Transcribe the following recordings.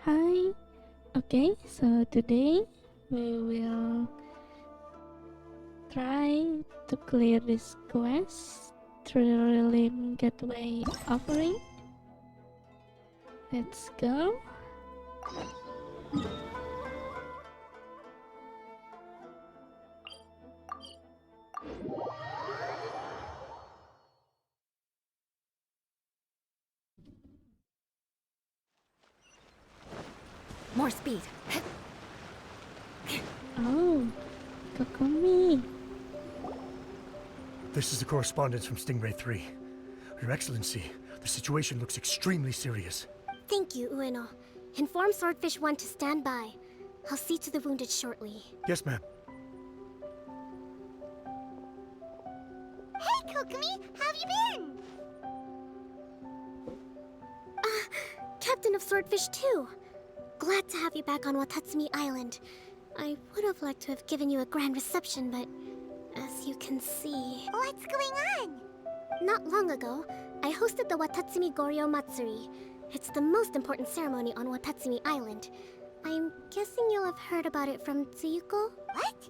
Hi. Okay, so today we will try to clear this quest through the Realm Gateway offering. Let's go. More speed. Oh, Kokomi. This is the correspondence from Stingray 3. Your Excellency, the situation looks extremely serious. Thank you, Ueno. Inform Swordfish 1 to stand by. I'll see to the wounded shortly. Yes, ma'am. Hey, Kokomi! How have you been? Captain of Swordfish 2! Glad to have you back on Watatsumi Island. I would have liked to have given you a grand reception, but as you can see... What's going on? Not long ago, I hosted the Watatsumi Goryo Matsuri. It's the most important ceremony on Watatsumi Island. I'm guessing you'll have heard about it from Tsuyuko? What?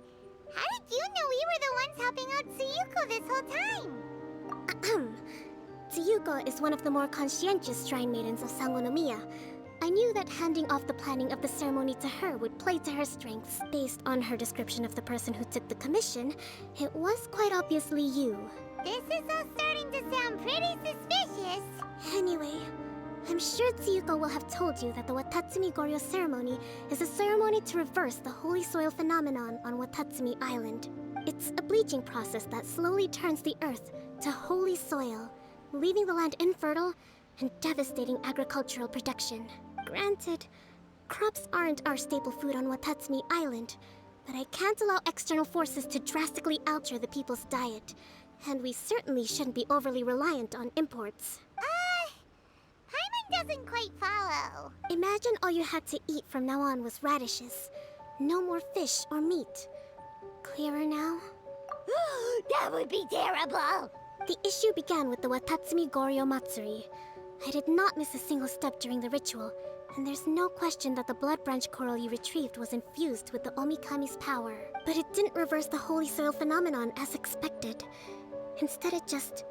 How did you know we were the ones helping out Tsuyuko this whole time? Tsuyuko is one of the more conscientious shrine maidens of Sangonomiya. I knew that handing off the planning of the ceremony to her would play to her strengths. Based on her description of the person who took the commission, it was quite obviously you. This is all starting to sound pretty suspicious. Anyway, I'm sure Tsuyuko will have told you that the Watatsumi Goryo ceremony is a ceremony to reverse the holy soil phenomenon on Watatsumi Island. It's a bleaching process that slowly turns the earth to holy soil, leaving the land infertile and devastating agricultural production. Granted, crops aren't our staple food on Watatsumi Island, but I can't allow external forces to drastically alter the people's diet, and we certainly shouldn't be overly reliant on imports. Paimon doesn't quite follow. Imagine all you had to eat from now on was radishes. No more fish or meat. Clearer now? That would be terrible! The issue began with the Watatsumi Goryo Matsuri. I did not miss a single step during the ritual, and there's no question that the blood branch coral you retrieved was infused with the Omikami's power. But it didn't reverse the holy soil phenomenon as expected. Instead, it just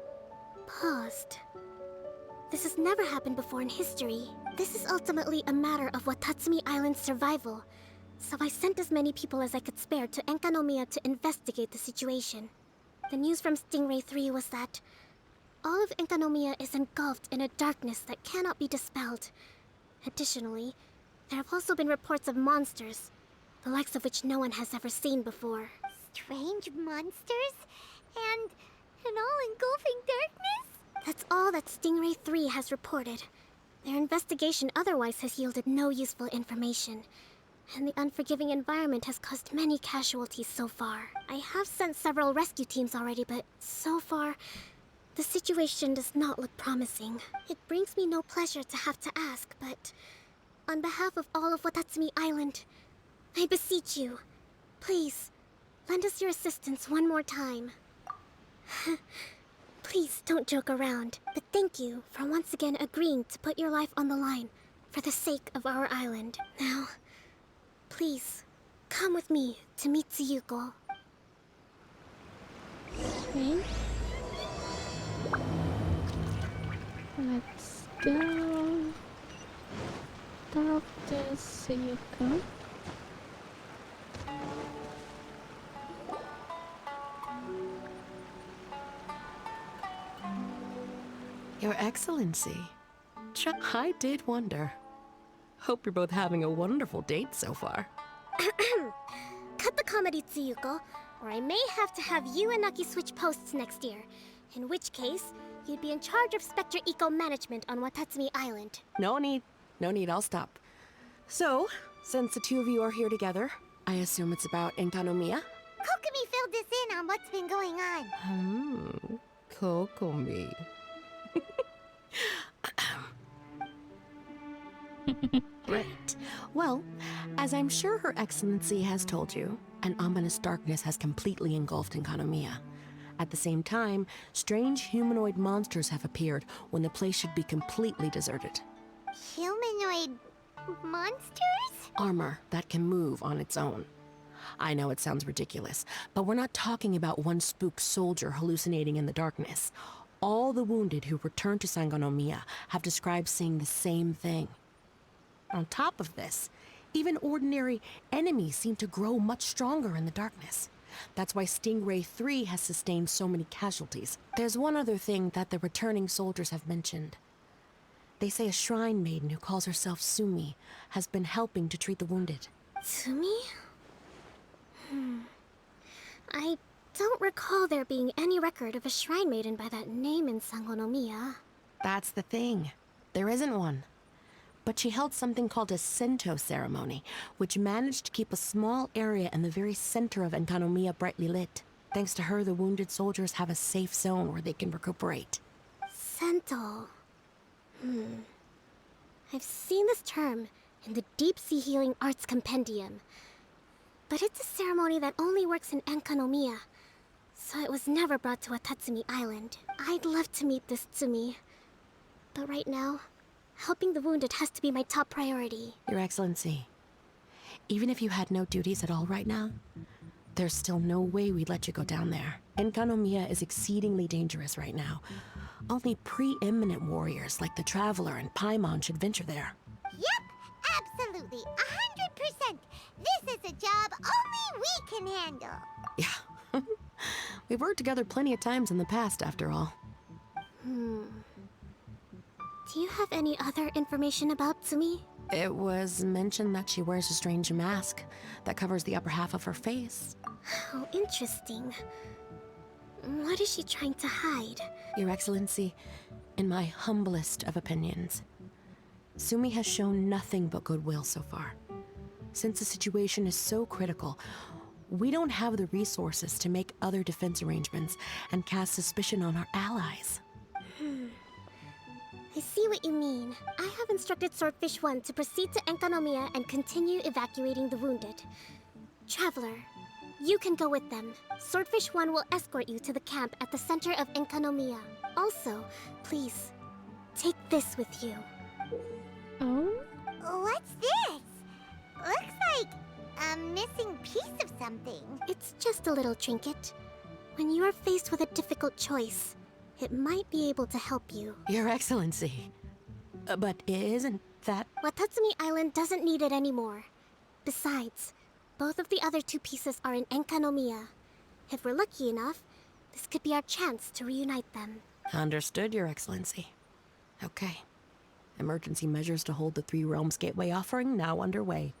paused. This has never happened before in history. This is ultimately a matter of Watatsumi Island's survival, so I sent as many people as I could spare to Enkanomiya to investigate the situation. The news from Stingray 3 was that all of Enkanomiya is engulfed in a darkness that cannot be dispelled. Additionally, there have also been reports of monsters, the likes of which no one has ever seen before. Strange monsters? And an all-engulfing darkness? That's all that Stingray 3 has reported. Their investigation otherwise has yielded no useful information, and the unforgiving environment has caused many casualties so far. I have sent several rescue teams already, but so far, the situation does not look promising. It brings me no pleasure to have to ask, but on behalf of all of Watatsumi Island, I beseech you, please, lend us your assistance one more time. Please don't joke around, but thank you for once again agreeing to put your life on the line for the sake of our island. Now, please, come with me to meet Tsuyuko. Okay. Let's go. Talk to Tsuyuko. Your Excellency. I did wonder. Hope you're both having a wonderful date so far. Cut the comedy, Tsuyuko, or I may have to have you and Naki switch posts next year. In which case, you'd be in charge of Spectre Eco Management on Watatsumi Island. No need, I'll stop. So, since the two of you are here together, I assume it's about Enkanomiya? Kokomi filled us in on what's been going on. Kokomi. Right. Well, as I'm sure Her Excellency has told you, an ominous darkness has completely engulfed Enkanomiya. At the same time, strange humanoid monsters have appeared when the place should be completely deserted. Humanoid Monsters? Armor that can move on its own. I know it sounds ridiculous, but we're not talking about one spooked soldier hallucinating in the darkness. All the wounded who return to Sangonomiya have described seeing the same thing. On top of this, even ordinary enemies seem to grow much stronger in the darkness. That's why Stingray 3 has sustained so many casualties. There's one other thing that the returning soldiers have mentioned. They say a shrine maiden who calls herself Tsumi has been helping to treat the wounded. Tsumi? I don't recall there being any record of a shrine maiden by that name in Sangonomiya. That's the thing. There isn't one. But she held something called a Sento ceremony, which managed to keep a small area in the very center of Enkanomiya brightly lit. Thanks to her, the wounded soldiers have a safe zone where they can recuperate. Sento. I've seen this term in the Deep Sea Healing Arts Compendium. But it's a ceremony that only works in Enkanomiya, so it was never brought to Watatsumi Island. I'd love to meet this Tsumi. But right now, helping the wounded has to be my top priority. Your Excellency, even if you had no duties at all right now, there's still no way we'd let you go down there. Enkanomiya is exceedingly dangerous right now. Only preeminent warriors like the Traveler and Paimon should venture there. Yep, absolutely, 100%. This is a job only we can handle. Yeah. We've worked together plenty of times in the past, after all. Do you have any other information about Tsumi? It was mentioned that she wears a strange mask that covers the upper half of her face. How interesting. What is she trying to hide? Your Excellency, in my humblest of opinions, Tsumi has shown nothing but goodwill so far. Since the situation is so critical, we don't have the resources to make other defense arrangements and cast suspicion on our allies. I see what you mean. I have instructed Swordfish 1 to proceed to Enkanomiya and continue evacuating the wounded. Traveler, you can go with them. Swordfish 1 will escort you to the camp at the center of Enkanomiya. Also, please, take this with you. Oh? What's this? Looks like a missing piece of something. It's just a little trinket. When you are faced with a difficult choice, it might be able to help you. Your Excellency. But isn't that... Watatsumi Island doesn't need it anymore. Besides, both of the other two pieces are in Enkanomiya. If we're lucky enough, this could be our chance to reunite them. Understood, Your Excellency. Okay. Emergency measures to hold the Three Realms Gateway offering now underway.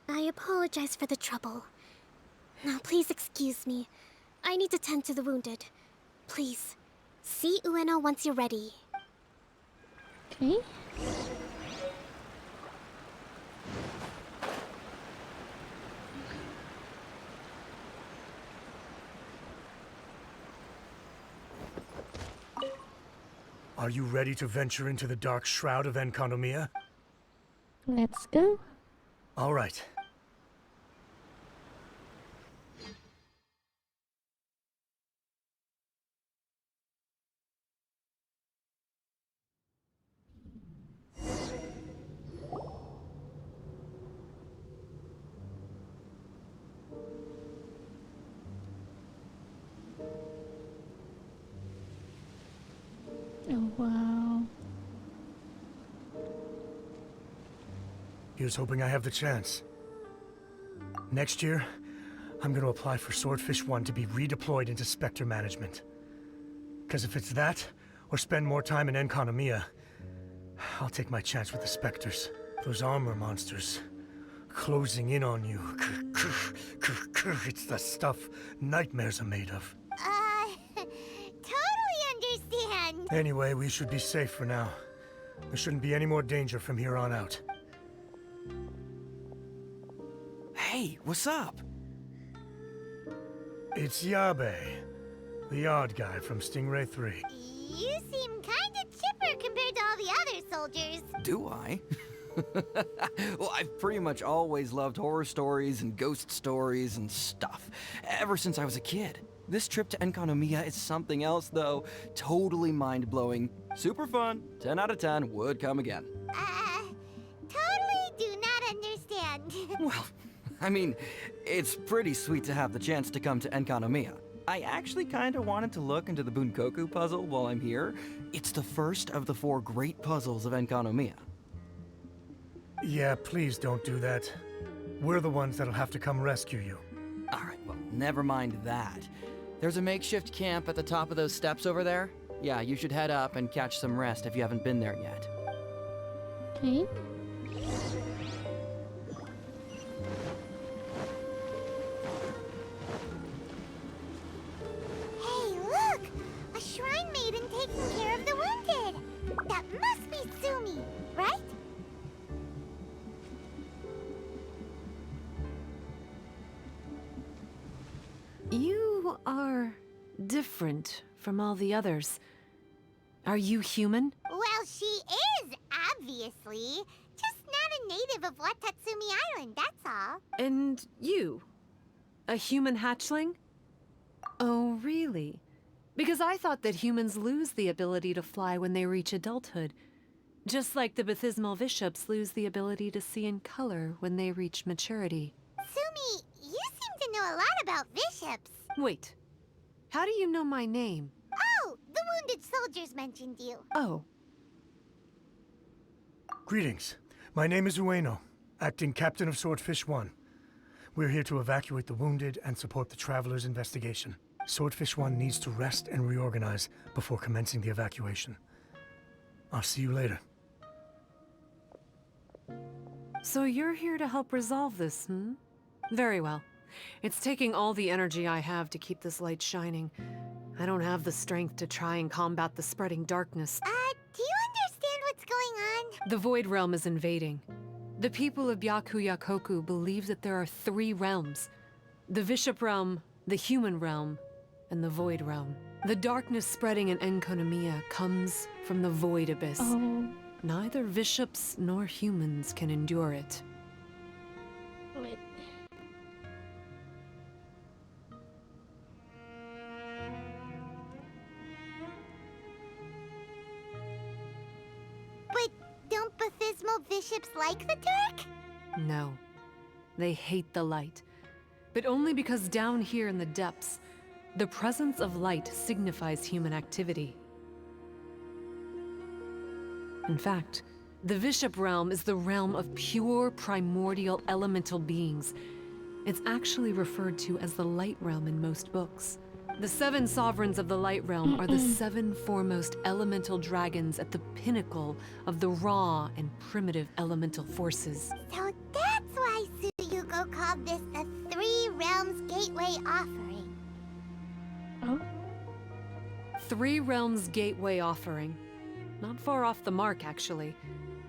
I apologize for the trouble. Now please excuse me. I need to tend to the wounded. Please, see Ueno once you're ready. Okay. Are you ready to venture into the dark shroud of Enkanomiya? Let's go. All right. Oh, wow. Here's hoping I have the chance. Next year, I'm going to apply for Swordfish 1 to be redeployed into Spectre management. Because if it's that, or spend more time in Enkanomiya, I'll take my chance with the Spectres. Those armor monsters, closing in on you. It's the stuff nightmares are made of. Totally understand. Anyway, we should be safe for now. There shouldn't be any more danger from here on out. Hey, what's up? It's Yabe, the odd guy from Stingray 3. You seem kinda chipper compared to all the other soldiers. Do I? Well, I've pretty much always loved horror stories and ghost stories and stuff, ever since I was a kid. This trip to Enkanomiya is something else, though. Totally mind-blowing. Super fun. 10 out of 10 would come again. Well, I mean, it's pretty sweet to have the chance to come to Enkanomiya. I actually kind of wanted to look into the Bunkoku puzzle while I'm here. It's the first of the 4 great puzzles of Enkanomiya. Yeah, please don't do that. We're the ones that'll have to come rescue you. Alright, well, never mind that. There's a makeshift camp at the top of those steps over there. Yeah, you should head up and catch some rest if you haven't been there yet. Okay. Hey, look! A shrine maiden taking care of the wounded! That must be Tsumi, right? You are different from all the others. Are you human? Well, she is, obviously. Just not a native of Watatsumi Island, that's all. And you? A human hatchling? Oh, really? Because I thought that humans lose the ability to fly when they reach adulthood. Just like the Bathysmal Vishaps lose the ability to see in color when they reach maturity. Tsumi, you seem to know a lot about Vishaps. Wait. How do you know my name? Oh, the wounded soldiers mentioned you. Oh. Greetings. My name is Ueno, acting captain of Swordfish 1. We're here to evacuate the wounded and support the traveler's investigation. Swordfish 1 needs to rest and reorganize before commencing the evacuation. I'll see you later. So you're here to help resolve this, hmm? Very well. It's taking all the energy I have to keep this light shining. I don't have the strength to try and combat the spreading darkness. Do you understand what's going on? The Void Realm is invading. The people of Byakuya-koku believe that there are 3 realms. The Vishap Realm, the Human Realm, and the Void Realm. The darkness spreading in Enkanomiya comes from the Void Abyss. Oh, Neither Vishaps nor humans can endure it. wait. But don't Bathysmal Vishaps like the dark? No. They hate the light. But only because down here in the depths, the presence of light signifies human activity. In fact, the Vishap realm is the realm of pure primordial elemental beings. It's actually referred to as the Light Realm in most books. The 7 sovereigns of the Light Realm are the 7 foremost elemental dragons at the pinnacle of the raw and primitive elemental forces. So that's why Tsuyuko called this the 3 Realms Gateway Offering. Oh, 3 Realms Gateway Offering. Not far off the mark, actually.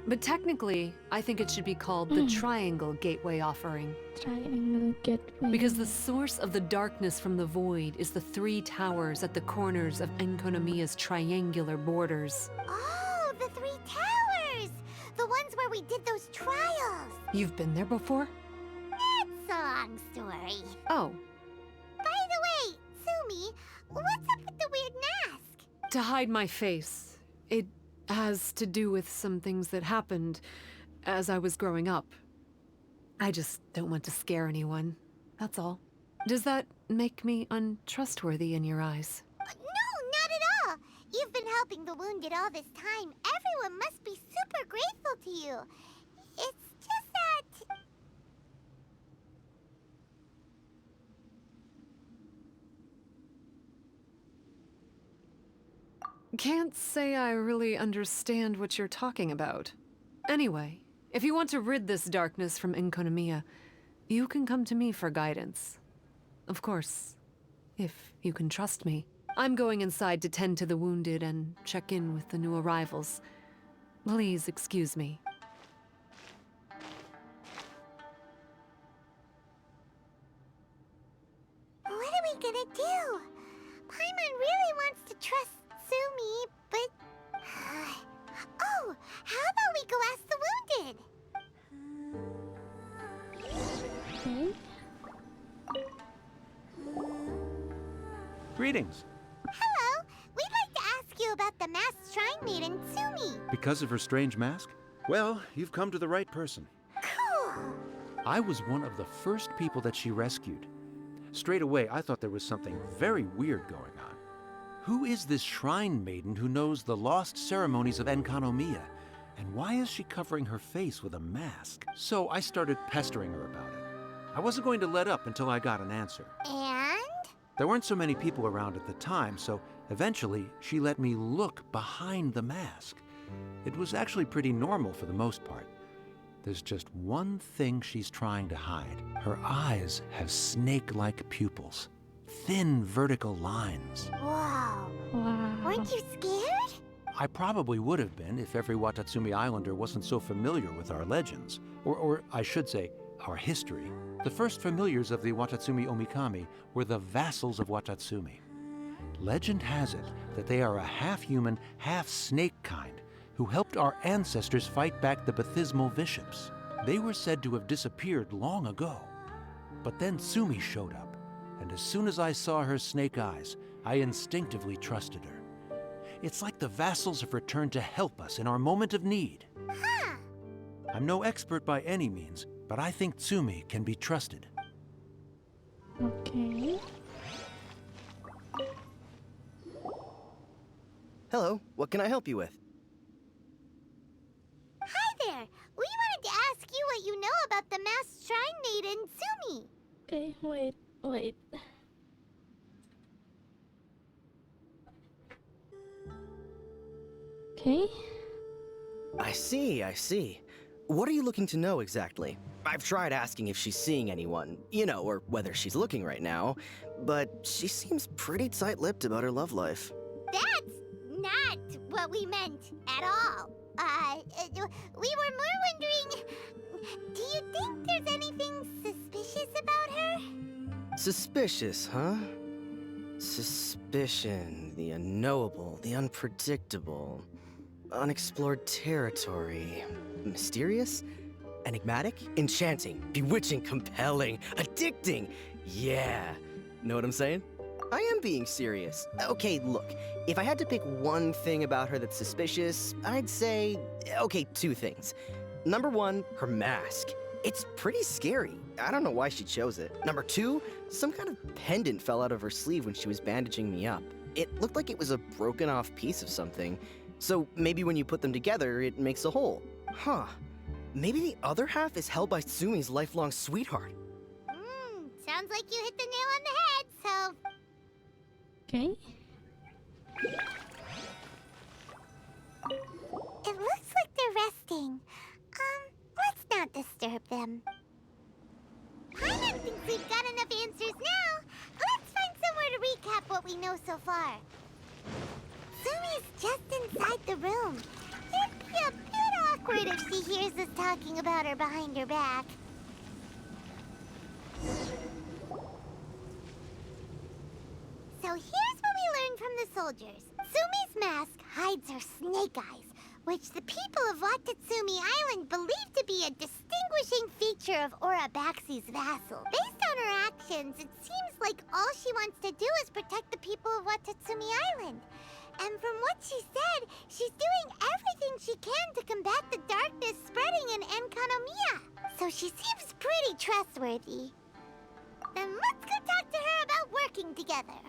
But technically, I think it should be called the Triangle Gateway Offering. triangle gateway. Because the source of the darkness from the void is the 3 towers at the corners of Enkanomiya's triangular borders. Oh, the 3 towers! The ones where we did those trials! You've been there before? It's a long story. Oh, By the way, Tsumi, what's up with the weird mask? to hide my face. It has to do with some things that happened as I was growing up. I just don't want to scare anyone, that's all. Does that make me untrustworthy in your eyes? No, not at all. You've been helping the wounded all this time. Everyone must be super grateful to you. It's just that... Can't say I really understand what you're talking about. Anyway, if you want to rid this darkness from Enkanomiya, you can come to me for guidance. Of course, if you can trust me. I'm going inside to tend to the wounded and check in with the new arrivals. Please excuse me. What are we gonna do? Paimon really wants to trust Tsumi, but... Oh, how about we go ask the wounded? Okay. Greetings. Hello, we'd like to ask you about the masked shrine maiden, Tsumi. Because of her strange mask? Well, you've come to the right person. Cool. I was one of the first people that she rescued. Straight away, I thought there was something very weird going on. Who is this shrine maiden who knows the lost ceremonies of Enkanomiya? And why is she covering her face with a mask? So I started pestering her about it. I wasn't going to let up until I got an answer. And? There weren't so many people around at the time, so eventually she let me look behind the mask. It was actually pretty normal for the most part. There's just one thing she's trying to hide. Her eyes have snake-like pupils, thin vertical lines. Whoa. Wow. Weren't you scared? I probably would have been if every Watatsumi Islander wasn't so familiar with our legends, or I should say, our history. The first familiars of the Watatsumi Omikami were the vassals of Watatsumi. Legend has it that they are a half-human, half-snake kind who helped our ancestors fight back the Bathysmal Vishaps. They were said to have disappeared long ago. But then Tsumi showed up, and as soon as I saw her snake eyes, I instinctively trusted her. It's like the vassals have returned to help us in our moment of need. Huh. I'm no expert by any means, but I think Tsumi can be trusted. Okay. Hello, what can I help you with? Hi there. We wanted to ask you what you know about the masked shrine maiden, Tsumi. Okay, wait. Okay. I see. What are you looking to know exactly? I've tried asking if she's seeing anyone, or whether she's looking right now, but she seems pretty tight-lipped about her love life. That's not what we meant at all. We were more wondering, do you think there's anything suspicious about her? Suspicious, huh? Suspicion, the unknowable, the unpredictable, unexplored territory. Mysterious? Enigmatic? Enchanting, bewitching, compelling, addicting. Yeah. Know what I'm saying? I am being serious. Okay, look, if I had to pick one thing about her that's suspicious, I'd say, okay, two things. Number one, her mask. It's pretty scary. I don't know why she chose it. Number two, some kind of pendant fell out of her sleeve when she was bandaging me up. It looked like it was a broken off piece of something. So maybe when you put them together, it makes a whole. Huh. Maybe the other half is held by Tsumi's lifelong sweetheart. Sounds like you hit the nail on the head, so... Okay. It looks like they're resting. Let's not disturb them. Paimon thinks we've got enough answers now. Let's find somewhere to recap what we know so far. Tsumi's just inside the room. It'd be a bit awkward if she hears us talking about her behind her back. So here's what we learned from the soldiers. Tsumi's mask hides her snake eyes, which the people of Watatsumi Island believe to be a distinguishing feature of Orabaxi's vassal. Based on her actions, it seems like all she wants to do is protect the people of Watatsumi Island. And from what she said, she's doing everything she can to combat the darkness spreading in Enkanomiya. So she seems pretty trustworthy. Then let's go talk to her about working together.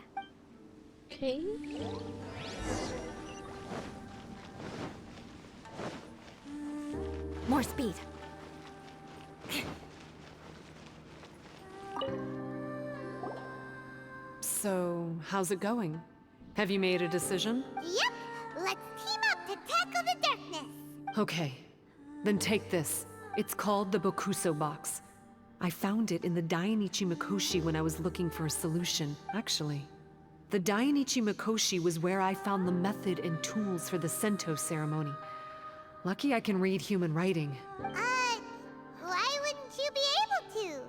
Okay. More speed. So, how's it going? Have you made a decision? Yep, let's team up to tackle the darkness. Okay, then take this. It's called the Bokuso Box. I found it in the Dainishi Mikoshi when I was looking for a solution, actually. The Dainishi Mikoshi was where I found the method and tools for the Sento ceremony. Lucky I can read human writing. Why wouldn't you be able to?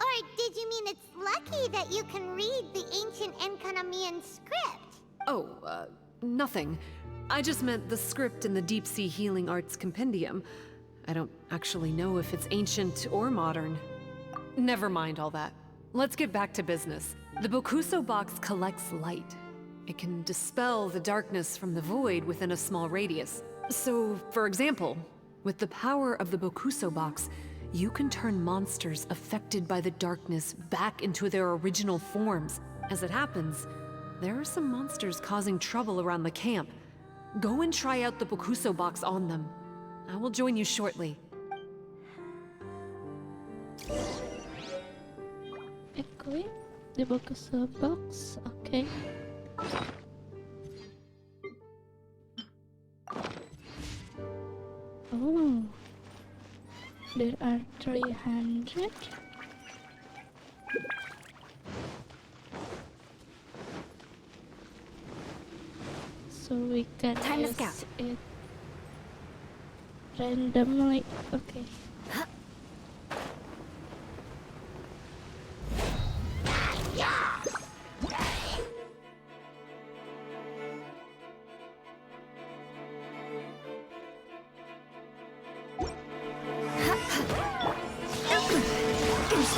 Or did you mean it's lucky that you can read the ancient Enkanomiyan script? Oh, nothing. I just meant the script in the Deep Sea Healing Arts Compendium. I don't actually know if it's ancient or modern. Never mind all that. Let's get back to business. The Bokuso Box collects light. It can dispel the darkness from the void within a small radius. So, for example, with the power of the Bokuso Box, you can turn monsters affected by the darkness back into their original forms. As it happens, there are some monsters causing trouble around the camp. Go and try out the Bokuso Box on them. I will join you shortly. Equip the Bokuso Box. Okay. Oh, there are 300. So we can Time to use scout. it randomly. Okay.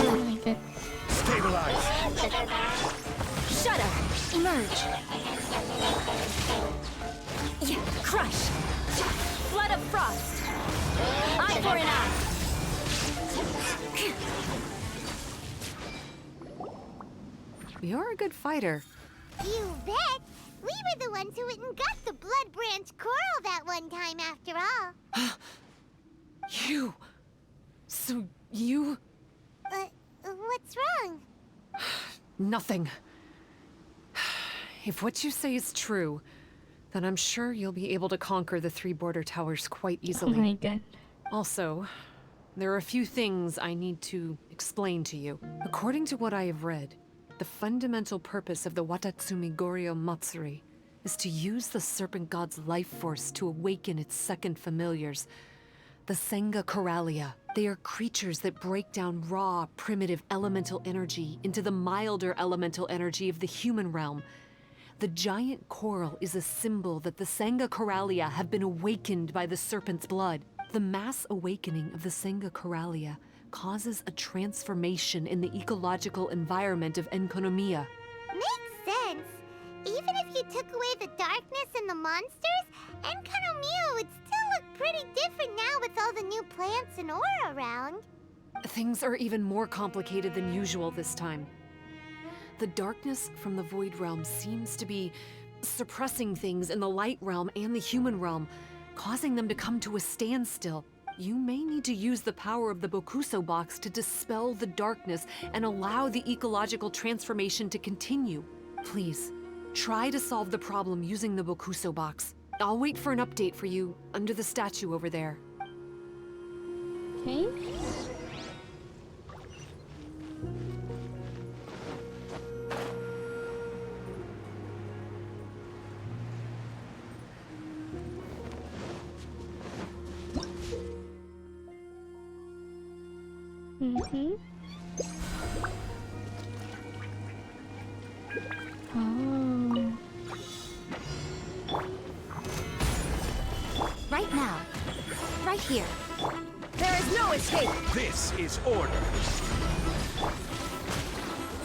Oh my god. Stabilize! Shadow! Emerge! Yeah, crush! Flood of frost! Eye for an eye! You're a good fighter. You bet! We were the ones who went and got the Blood Branch Coral that one time after all. You... So you... What's wrong? Nothing. If what you say is true, then I'm sure you'll be able to conquer the 3 border towers quite Oh easily. my god. Also, there are a few things I need to explain to you. According to what I have read, the fundamental purpose of the Watatsumi Goryo Matsuri is to use the Serpent God's life force to awaken its second familiars, the Senga Coralia. They are creatures that break down raw, primitive elemental energy into the milder elemental energy of the human realm. The giant coral is a symbol that the Senga Coralia have been awakened by the serpent's blood. The mass awakening of the Senga Coralia causes a transformation in the ecological environment of Enkanomiya. Makes sense. Even if you took away the darkness and the monsters, Enkanomiya would still look pretty different now with all the new plants and aura around. Things are even more complicated than usual this time. The darkness from the Void Realm seems to be suppressing things in the Light Realm and the human realm, causing them to come to a standstill. You may need to use the power of the Bokuso Box to dispel the darkness and allow the ecological transformation to continue. Please, try to solve the problem using the Bokuso Box. I'll wait for an update for you under the statue over there. Okay. Mm-hmm. Oh. Right now. Right here. There is no escape! This is order.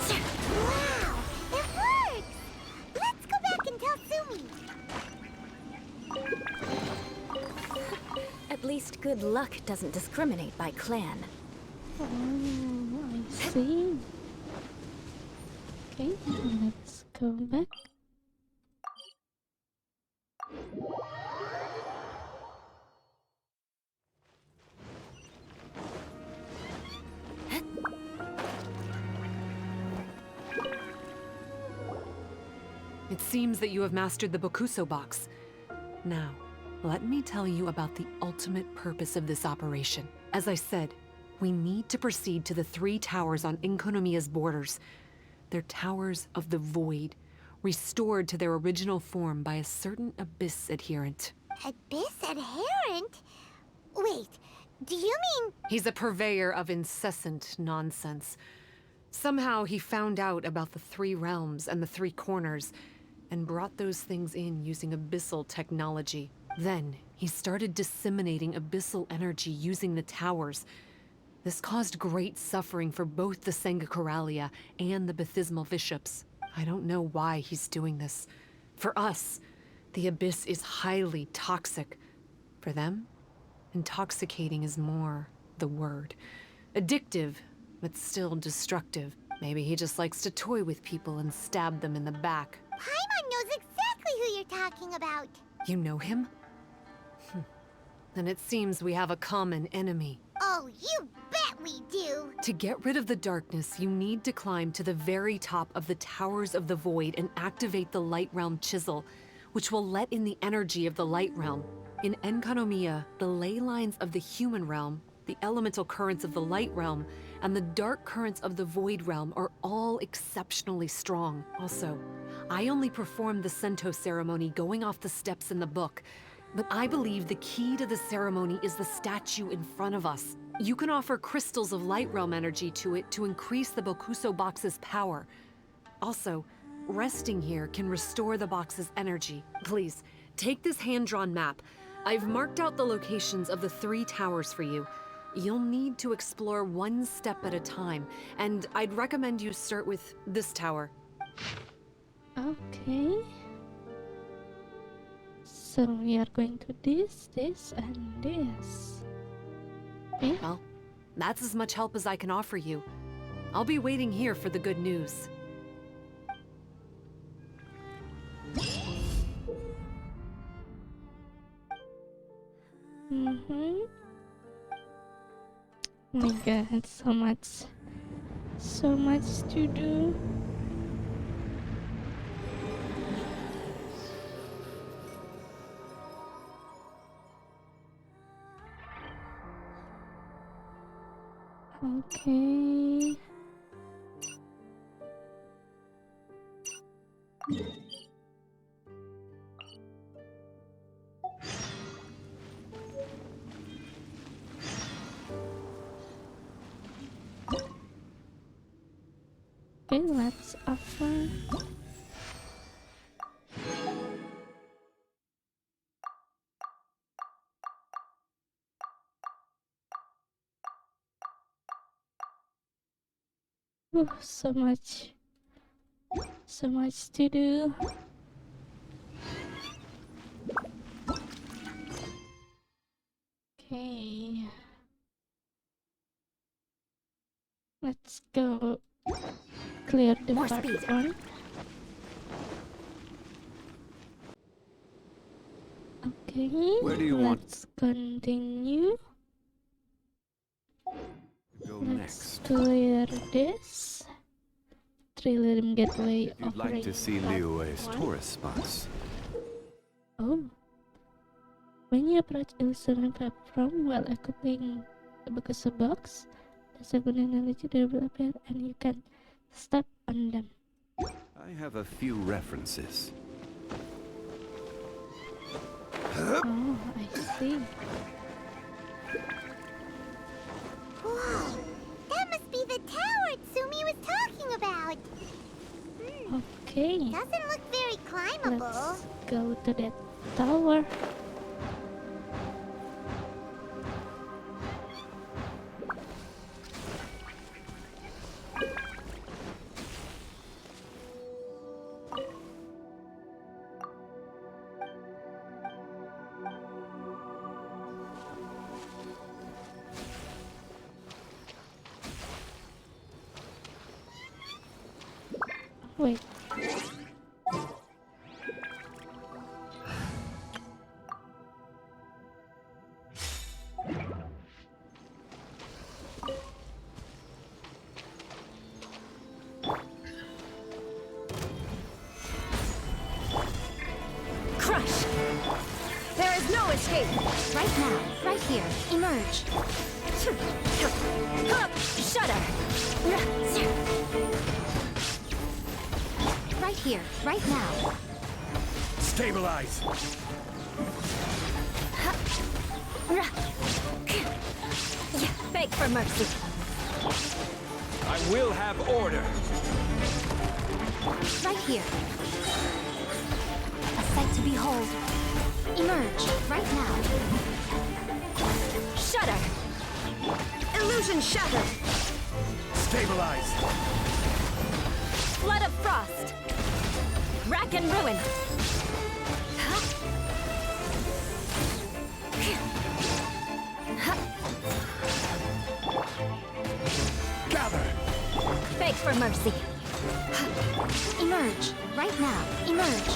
Wow! It works! Let's go back and tell Tsumi. At least good luck doesn't discriminate by clan. Oh, I see. Okay, let's go back. It seems that you have mastered the Bokuso Box. Now, let me tell you about the ultimate purpose of this operation. As I said, we need to proceed to the 3 towers on Enkanomiya's borders. They're towers of the void, restored to their original form by a certain Abyss adherent. Abyss adherent? Wait, do you mean... He's a purveyor of incessant nonsense. Somehow he found out about the 3 realms and the 3 corners, and brought those things in using abyssal technology. Then, he started disseminating abyssal energy using the towers. This caused great suffering for both the Senga Coralia and the Bathysmal Vishaps. I don't know why he's doing this. For us, the Abyss is highly toxic. For them, intoxicating is more the word. Addictive, but still destructive. Maybe he just likes to toy with people and stab them in the back. Paimon knows exactly who you're talking about. You know him? Then it seems we have a common enemy. Oh, you bet we do! To get rid of the darkness, you need to climb to the very top of the Towers of the Void and activate the Light Realm Chisel, which will let in the energy of the Light Realm. In Enkanomiya, the ley lines of the human realm, the elemental currents of the Light Realm, and the dark currents of the Void Realm are all exceptionally strong. Also, I only performed the Sento ceremony going off the steps in the book, but I believe the key to the ceremony is the statue in front of us. You can offer crystals of Light Realm energy to it to increase the Bokuso Box's power. Also, resting here can restore the box's energy. Please, take this hand-drawn map. I've marked out the locations of the 3 towers for you. You'll need to explore one step at a time, and I'd recommend you start with this tower. Okay. So we are going to this, and this. Okay. Well, that's as much help as I can offer you. I'll be waiting here for the good news. Oh my god, so much to do. Okay. Okay, let's offer. Oh, so much to do. Okay, let's go clear the More part speed. 1. Okay, Where do you want- let's continue. Go Let's next. clear this. Trillium Gateway If you'd like to see Liyue's tourist spots. Oh. When you approach illusion platform while equipping the Bokuso Box, the second energy will appear and you can step on them. I have a few references. Oh, I see. Whoa! That must be the tower Tsumi was talking about! Okay, Doesn't look very climbable. let's go to that tower. Wait. Crush! There is no escape! Right now, right here, emerge. Shudder! Right here, right now. Stabilize! Beg for mercy. I will have order. Right here. A sight to behold. Emerge, right now. Shudder! Illusion shattered! Stabilize! Flood of frost! Rack and ruin! Beg for mercy. Emerge. Right now. Emerge.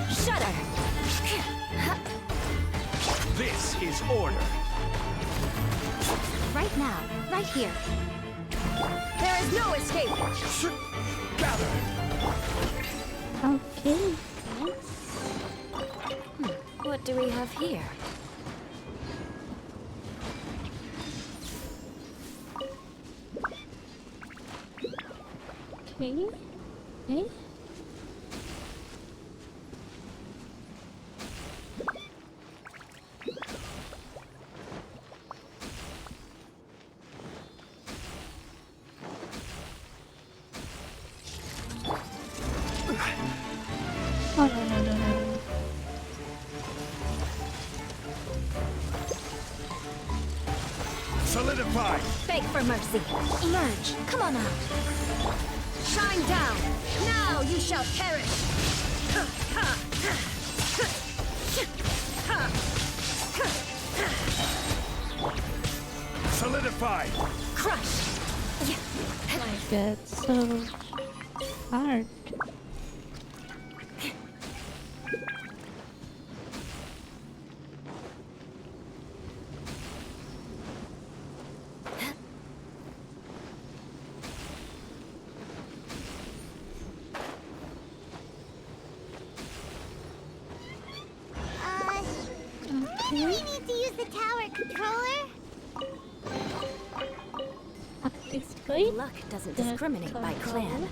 Shudder. This is order. Right now. Right here. There is no escape. Gather. Okay, nice. What do we have here? Okay. Okay. Oh, no. Solidify. Beg for mercy. Emerge. Come on out. Shine down. Now you shall perish. Solidify. Crush. My god, so hard. Maybe we need to use the tower controller? Activate Luck doesn't the discriminate by clan.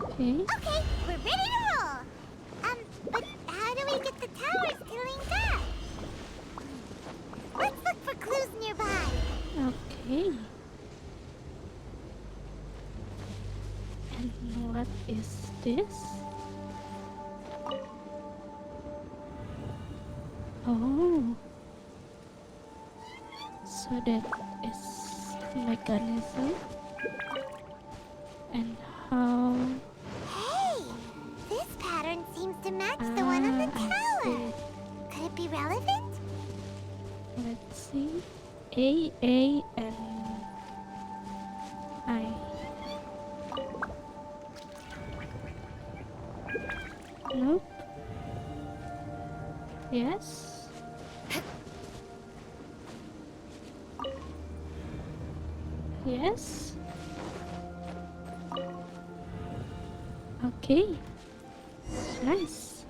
Okay. Okay, we're ready to roll. But how do we get the towers to link up? Let's look for clues nearby. Okay. And what is this? Oh. So that is mechanism. And how... Hey, this pattern seems to match the one on the I tower. see. Could it be relevant? Let's see. A, and I. Nope. Yes. Yes. Okay. Nice.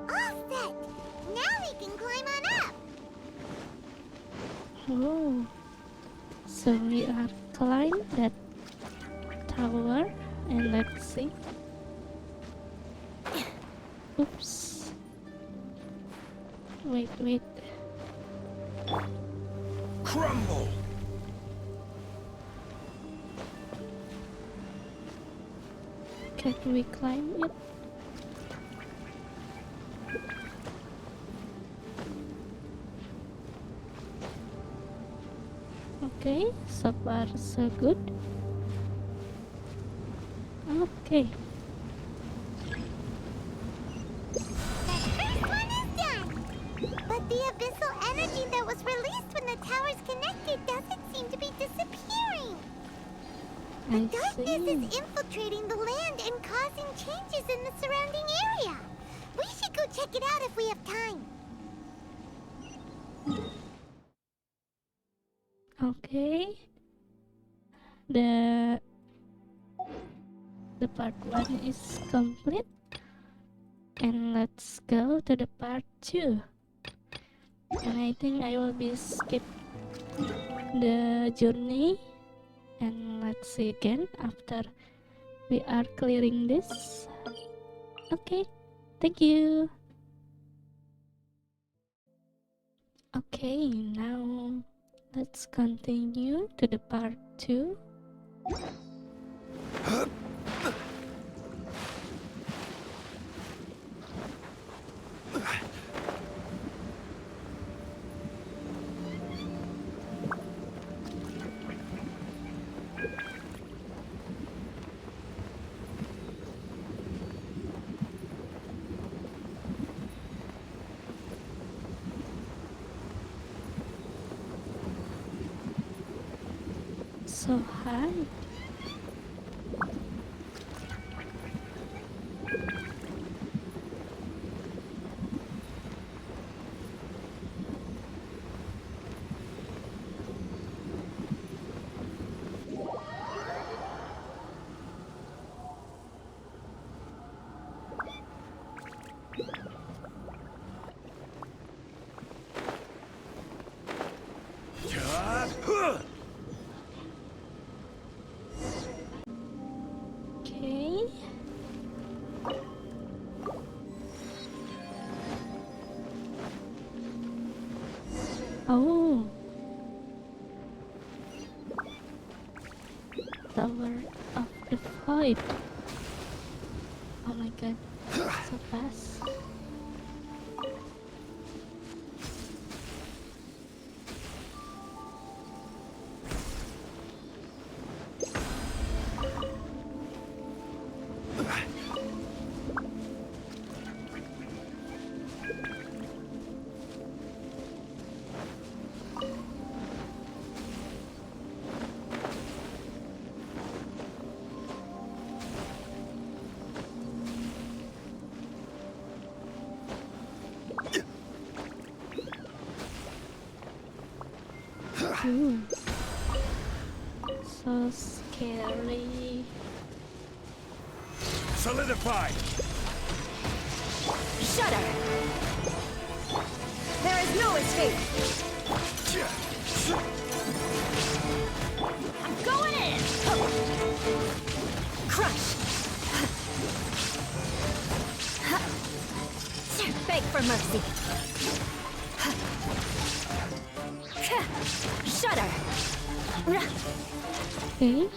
All set. Now we can climb on up. Oh. So we are climb that tower and let's see. Oops. Wait. Crumble. Can we climb it? Okay, so far so good. Okay. The first one is done. But the abyssal energy that was released when the towers connected doesn't seem to be disappearing. The I darkness see. is infiltrating the land and causing changes in the surrounding area. We should go check it out if we have time. Okay. The part 1 is complete. And let's go to the part 2. And I think I will be skip the journey. And let's see again after we are clearing this. Okay, thank you. Okay, now let's continue to the part 2. so hard. Okay. Oh. Tower of the Void. Oh my god. So fast. Ooh. So scary. Solidify! Shudder! There is no escape! I'm going in! Crush! Beg for mercy! Shudder! Okay.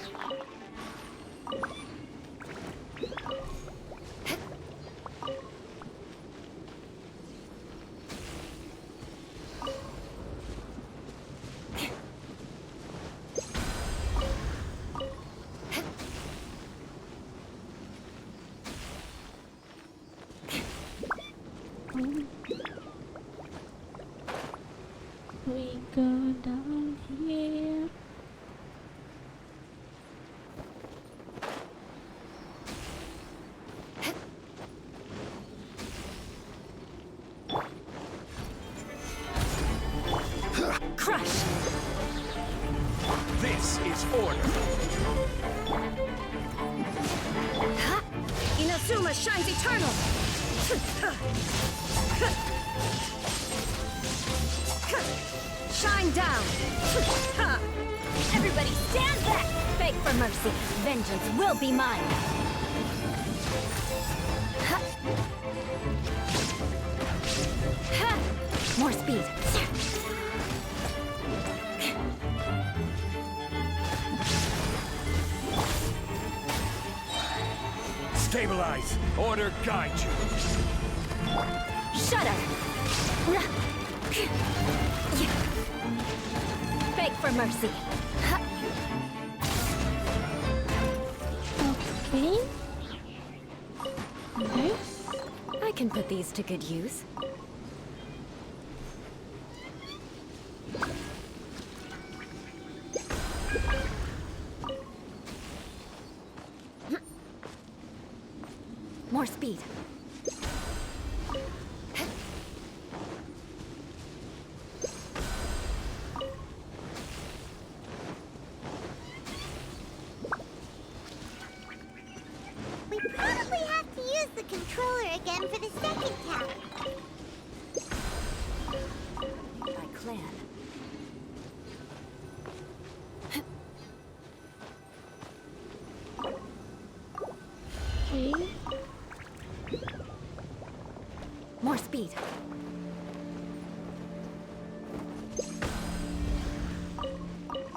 We go down here. Crush! This is order. Inazuma shines eternal! Shine down! Everybody stand back! Beg for mercy. Vengeance will be mine. More speed. Stabilize. Order guide you. Shudder! Beg for mercy. Okay. Nice. I can put these to good use. More speed. We probably have to use the controller again for the second tower. By clan. Okay. More speed.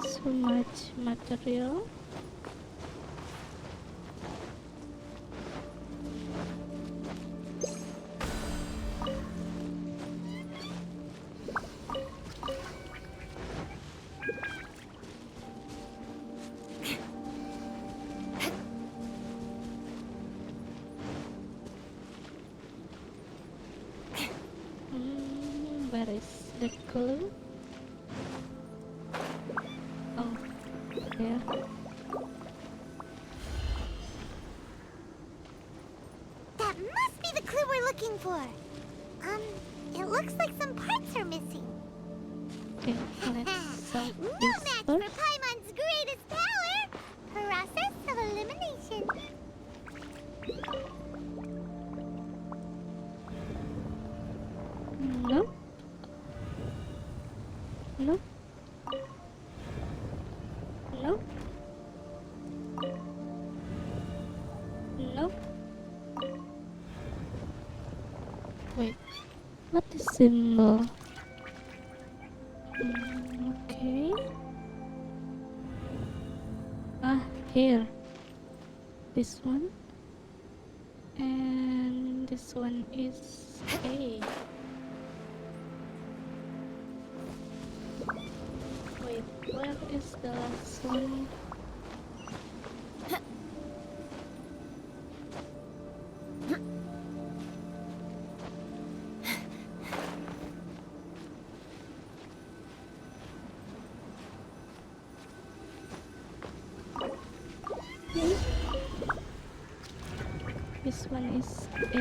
So much material. Where is the clue? Oh, here. That must be the clue we're looking for. It looks like some parts are missing. Okay, let's solve No this match for first. Paimon's greatest power! Process of elimination. No. No. No. No. Wait, what is symbol? Okay. Ah, here. This one. And this one is A. Wait, where is the last one? Okay. This one is A.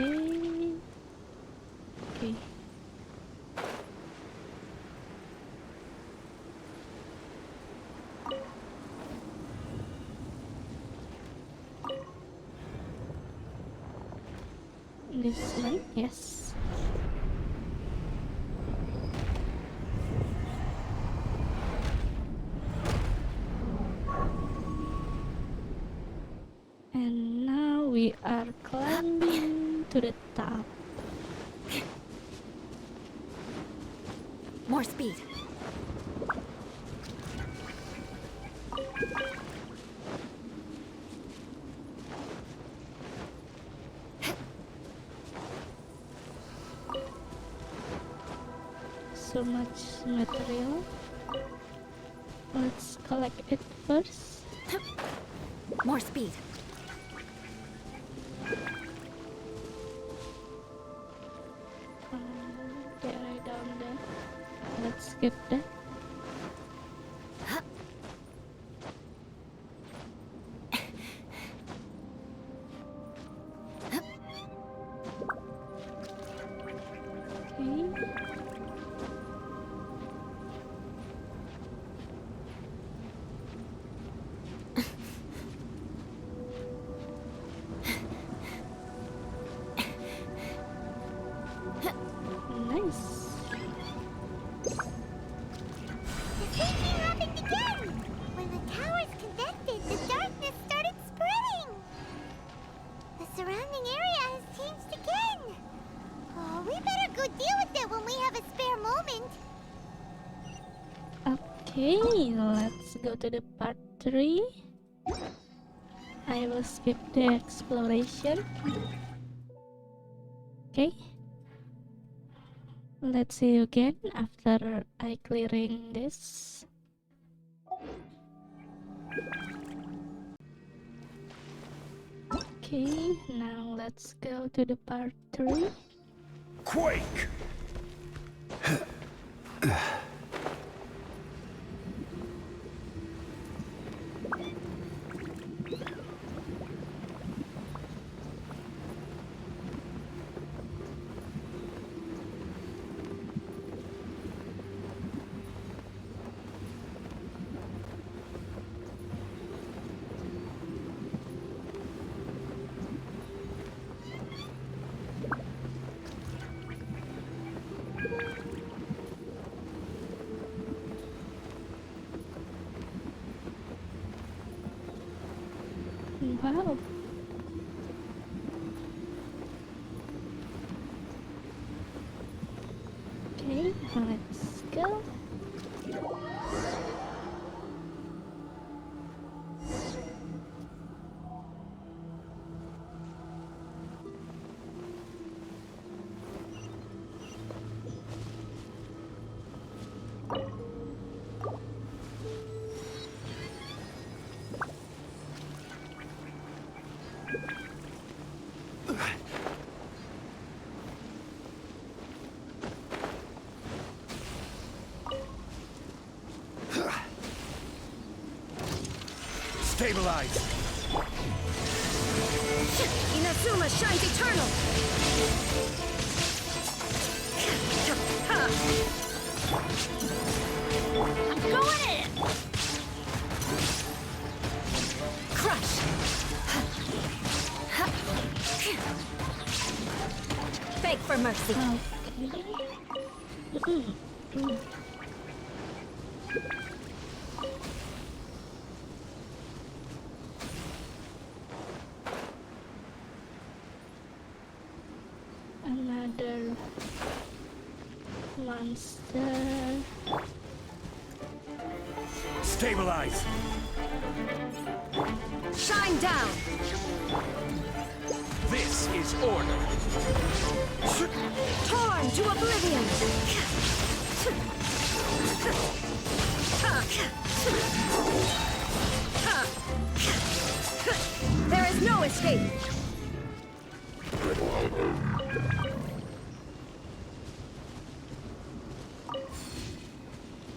Okay. This one, yes. And now we are climbing to the top. More speed. So much material. Let's collect it first. More speed. There, right down there. Let's skip that. Okay. Nice. The same thing happened again! When the towers connected, the darkness started spreading! The surrounding area has changed again! Oh, we better go deal with it when we have a spare moment! Okay, let's go to the part 3. I will skip the exploration. Okay. Let's see you again after I clearing this. Okay, now let's go to the part 3. Quake! Wow. Okay, let's go. Stabilize! Inazuma shines eternal! I'm going in! Crush! Beg for mercy. Another monster. Stabilize! Shine down! This is order! Torn to oblivion! There is no escape!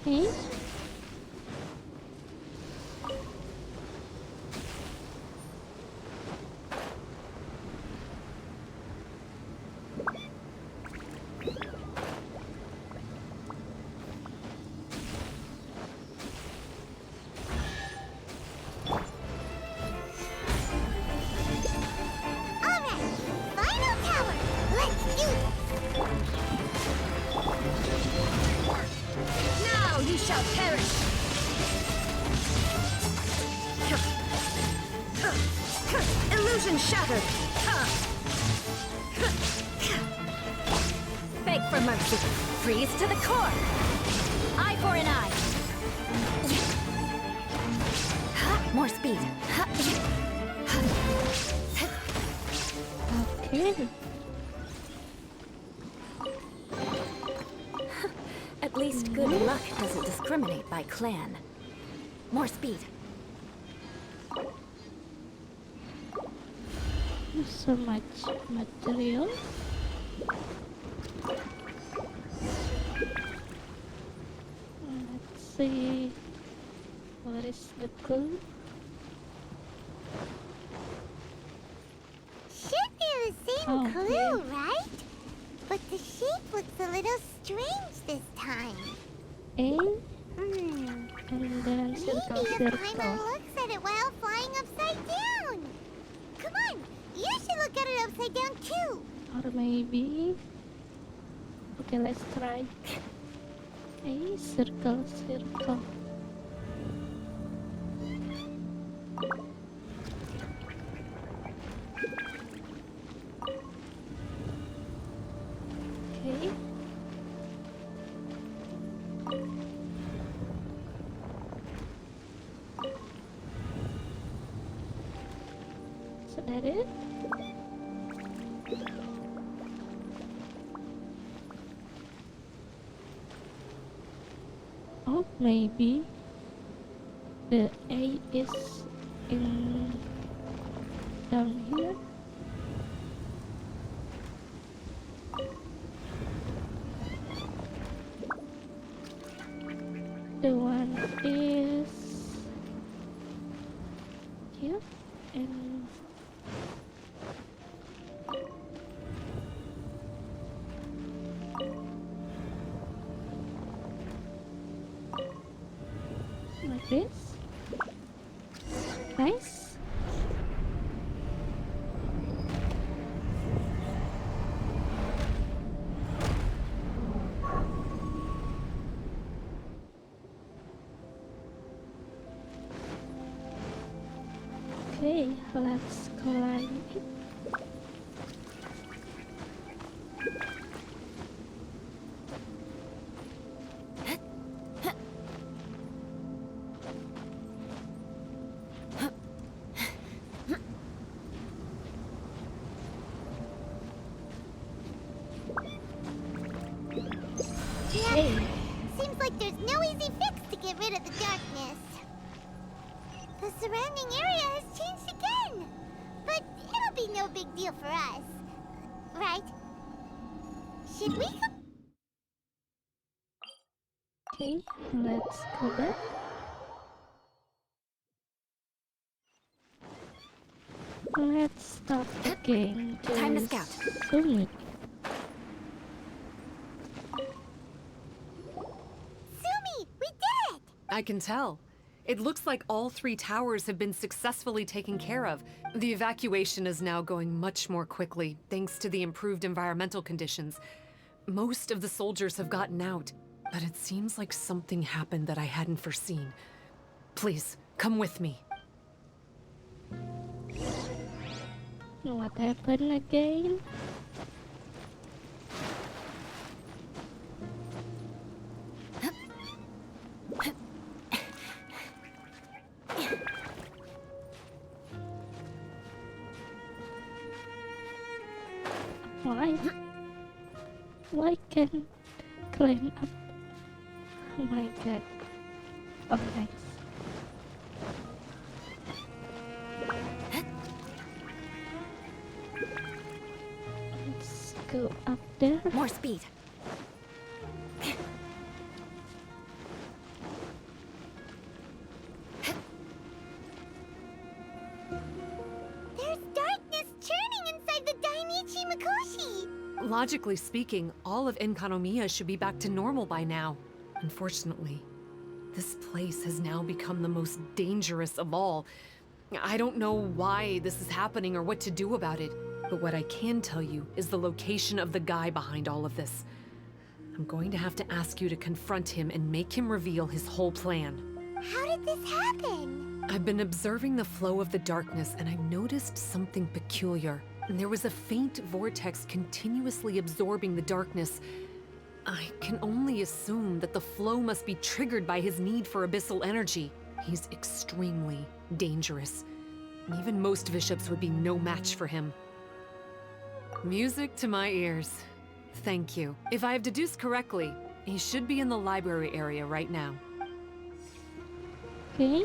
Okay. Alright, final tower! Let's do this! Now you shall perish! Illusion shattered! Beg for mercy! Freeze to the core! Eye for an eye! More speed! Okay. At least good luck doesn't discriminate by clan. More speed. So much material. Let's see. What is the clue? Should be the same Oh, clue, right? But the shape looks a little strange this time. A Hmm. and then circle, Maybe a climber circle. looks at it while flying upside down. Come on, you should look at it upside down too. Or maybe. Okay, let's try. A circle, circle. Okay. So that it? Oh, maybe the A is in down here. The one is here and like this. Nice. Okay, let's climb it. Yeah, seems like there's no easy fix to get rid of the darkness. The surrounding area has changed again. But it'll be no big deal for us. Right? Should we go? Okay, let's go back. Let's start the game. Time to scout. Tsumi. Tsumi, we did it! I can tell. It looks like all 3 towers have been successfully taken care of. The evacuation is now going much more quickly, thanks to the improved environmental conditions. Most of the soldiers have gotten out, but it seems like something happened that I hadn't foreseen. Please, come with me. What happened again? Why? Why can't climb up? Oh my god. Oh, nice. Let's go up there. More speed. There's darkness churning inside the Dainishi Mikoshi! Logically speaking, all of Enkanomiya should be back to normal by now. Unfortunately, this place has now become the most dangerous of all. I don't know why this is happening or what to do about it, but what I can tell you is the location of the guy behind all of this. I'm going to have to ask you to confront him and make him reveal his whole plan. How did this happen? I've been observing the flow of the darkness, and I noticed something peculiar. There was a faint vortex continuously absorbing the darkness. I can only assume that the flow must be triggered by his need for abyssal energy. He's extremely dangerous. Even most Vishaps would be no match for him. Music to my ears. Thank you. If I have deduced correctly, he should be in the library area right now. Okay.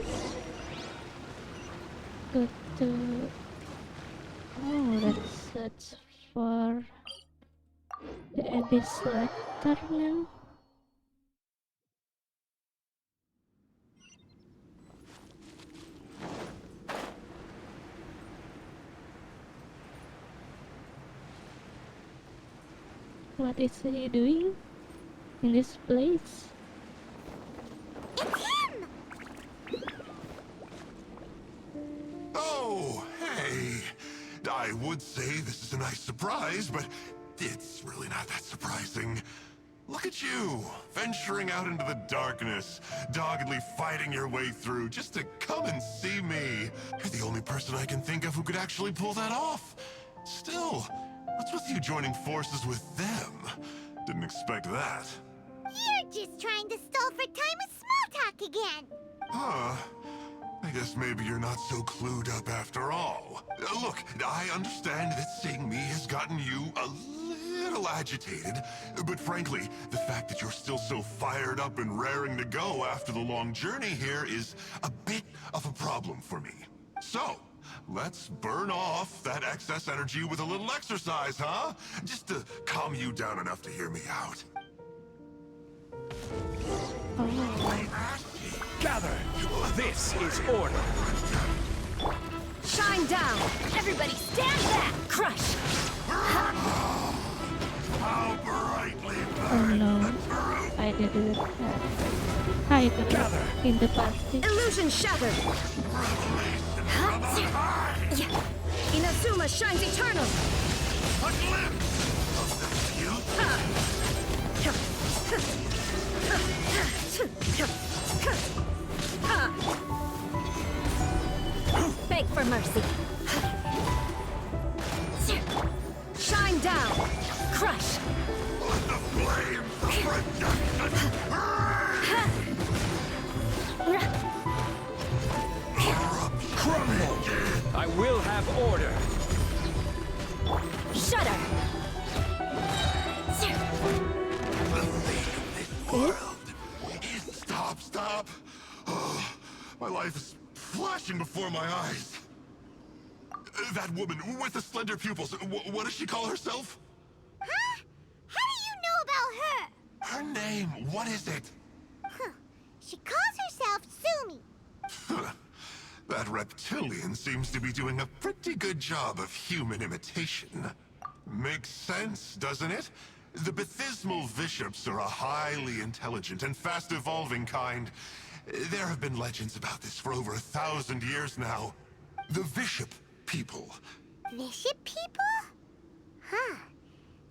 Go to... Oh, that's for the Abyss Lector now. What is he doing in this place? It's him! Oh, hey! I would say this is a nice surprise, but it's really not that surprising. Look at you, venturing out into the darkness, doggedly fighting your way through just to come and see me. You're the only person I can think of who could actually pull that off. Still, what's with you joining forces with them? Didn't expect that. You're just trying to stall for time with small talk again! Huh. I guess maybe you're not so clued up after all. Look, I understand that seeing me has gotten you a little agitated, but frankly, the fact that you're still so fired up and raring to go after the long journey here is a bit of a problem for me. So, let's burn off that excess energy with a little exercise, huh? Just to calm you down enough to hear me out. Gather! This is order! Shine down! Everybody stand back! Crush! How brightly Oh no, I didn't hide in the party. Illusion shattered! Inazuma shines eternal! a glimpse of the Beg for mercy. Shine down! Crush! Let the flames of redemption Crumble! I will have order! Shudder! Stop! Oh, my life is flashing before my eyes. That woman with the slender pupils, what does she call herself? Huh? How do you know about her? Her name, what is it? Huh. She calls herself Tsumi. That reptilian seems to be doing a pretty good job of human imitation. Makes sense, doesn't it? The Bathysmal Vishaps are a highly intelligent and fast-evolving kind. There have been legends about this for over 1,000 years now. The Vishap people. Bishop people? Huh.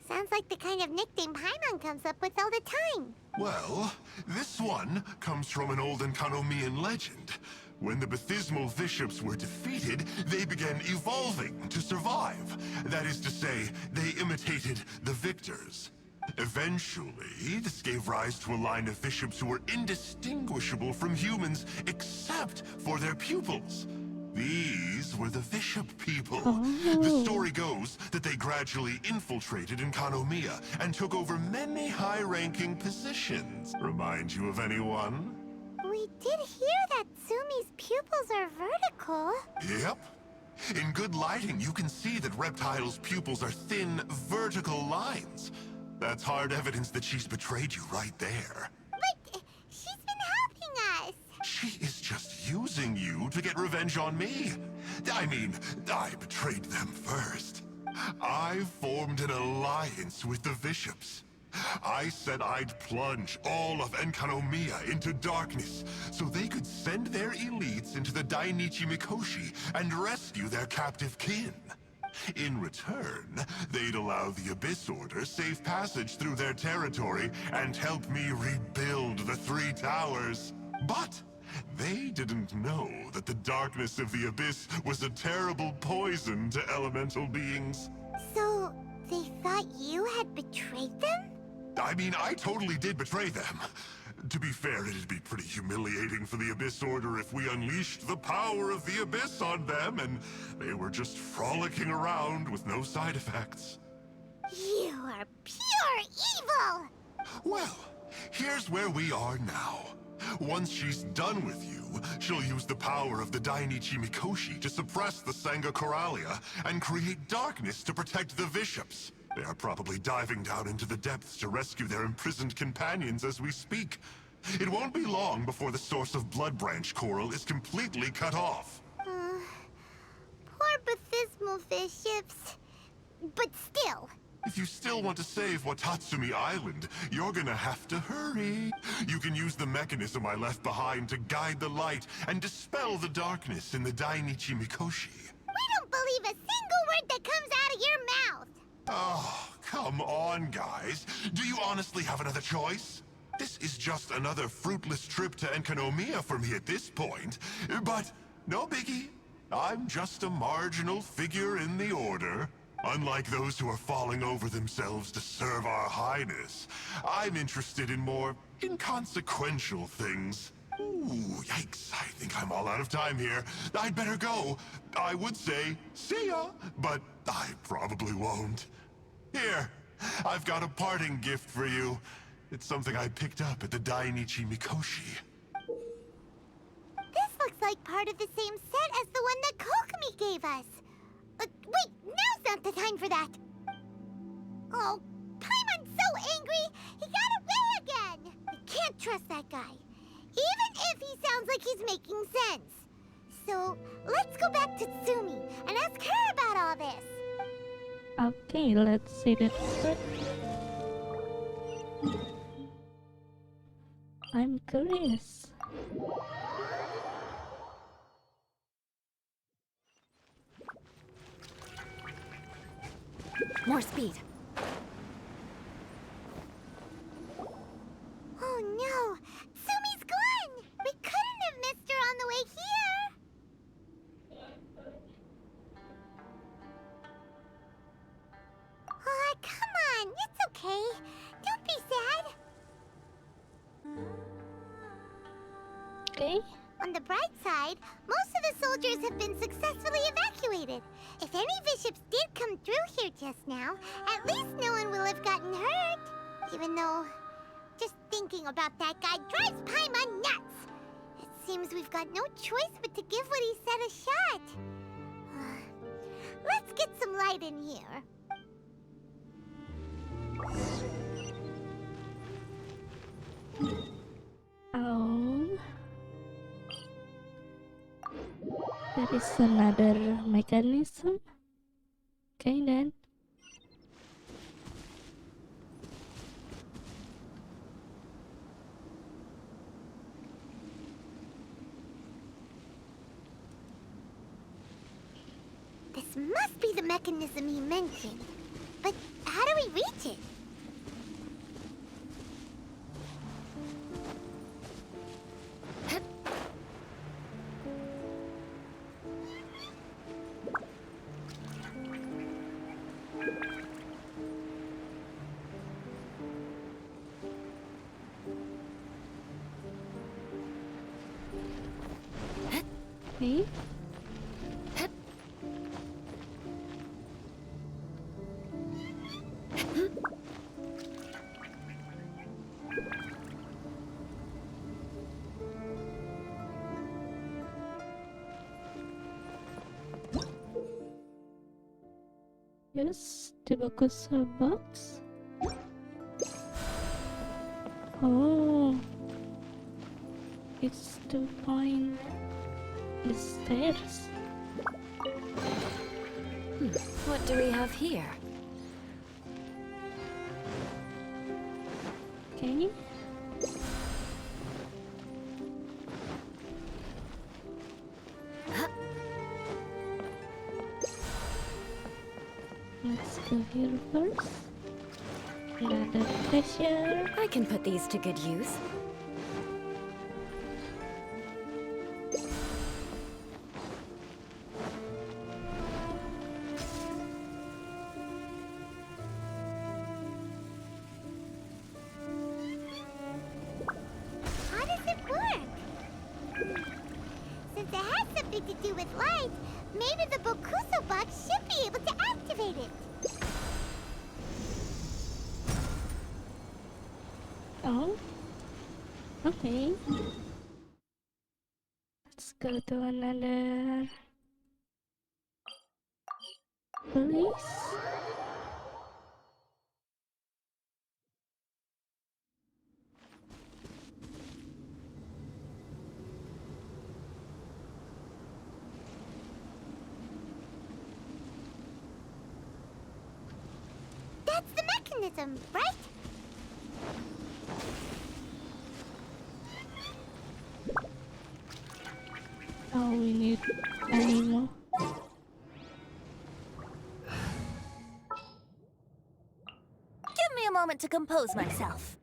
Sounds like the kind of nickname Paimon comes up with all the time. Well, this one comes from an old Enkanomiyan legend. When the Bathysmal Vishaps were defeated, they began evolving to survive. That is to say, they imitated the victors. Eventually, this gave rise to a line of Vishaps who were indistinguishable from humans except for their pupils. These were the Vishap people. The story goes that they gradually infiltrated Enkanomiya and took over many high-ranking positions. Remind you of anyone? We did hear that Tsumi's pupils are vertical. Yep. In good lighting, you can see that Reptile's pupils are thin, vertical lines. That's hard evidence that she's betrayed you right there. But she's been helping us. She is just using you to get revenge on me. I mean, I betrayed them first. I formed an alliance with the Vishaps. I said I'd plunge all of Enkanomiya into darkness so they could send their elites into the Dainishi Mikoshi and rescue their captive kin. In return, they'd allow the Abyss Order safe passage through their territory and help me rebuild the Three Towers. But they didn't know that the darkness of the Abyss was a terrible poison to elemental beings. So, they thought you had betrayed them? I mean, I totally did betray them. To be fair, it'd be pretty humiliating for the Abyss Order if we unleashed the power of the Abyss on them and they were just frolicking around with no side effects. You are pure evil! Well, here's where we are now. Once she's done with you, she'll use the power of the Dainichi Mikoshi to suppress the Sangonomiya and create darkness to protect the Vishaps. They are probably diving down into the depths to rescue their imprisoned companions as we speak. It won't be long before the source of Blood Branch Coral is completely cut off. Poor Bathysmal Vishaps. But still. If you still want to save Watatsumi Island, you're gonna have to hurry. You can use the mechanism I left behind to guide the light and dispel the darkness in the Dainichi Mikoshi. We don't believe a single word that comes out of your mouth! Oh, come on, guys. Do you honestly have another choice? This is just another fruitless trip to Enkanomiya for me at this point. But no biggie. I'm just a marginal figure in the Order. Unlike those who are falling over themselves to serve our highness, I'm interested in more inconsequential things. Ooh, yikes. I think I'm all out of time here. I'd better go. I would say, see ya, but I probably won't. Here, I've got a parting gift for you. It's something I picked up at the Dainichi Mikoshi. This looks like part of the same set as the one that Kokomi gave us. Wait, now's not the time for that. Oh, Paimon's so angry, he got away again. We can't trust that guy, even if he sounds like he's making sense. So, let's go back to Tsumi and ask her about all this. Okay, let's see that. I'm curious. More speed. Oh no! Tsumi's gone! We couldn't have missed her on the way here! Aw, come on! It's okay! Don't be sad! Okay. On the bright side, most of the soldiers have been successfully evacuated. If any Vishaps did come through here just now, at least no one will have gotten hurt. Even though, just thinking about that guy drives Paimon nuts. It seems we've got no choice but to give what he said a shot. Let's get some light in here. Oh. There is another mechanism. Okay then. This must be the mechanism he mentioned. But how do we reach it? Okay. Yes, the Bokuso Box. Oh, it's to find the stairs. What do we have here? Okay. Let's go here first. Another treasure. I can put these to good use. How does it work? Since it has something to do with light, maybe the Bokuso Box should be able to activate it. Oh. Okay. Let's go to another place. That's the mechanism, right? Oh, we need animal. Give me a moment to compose myself.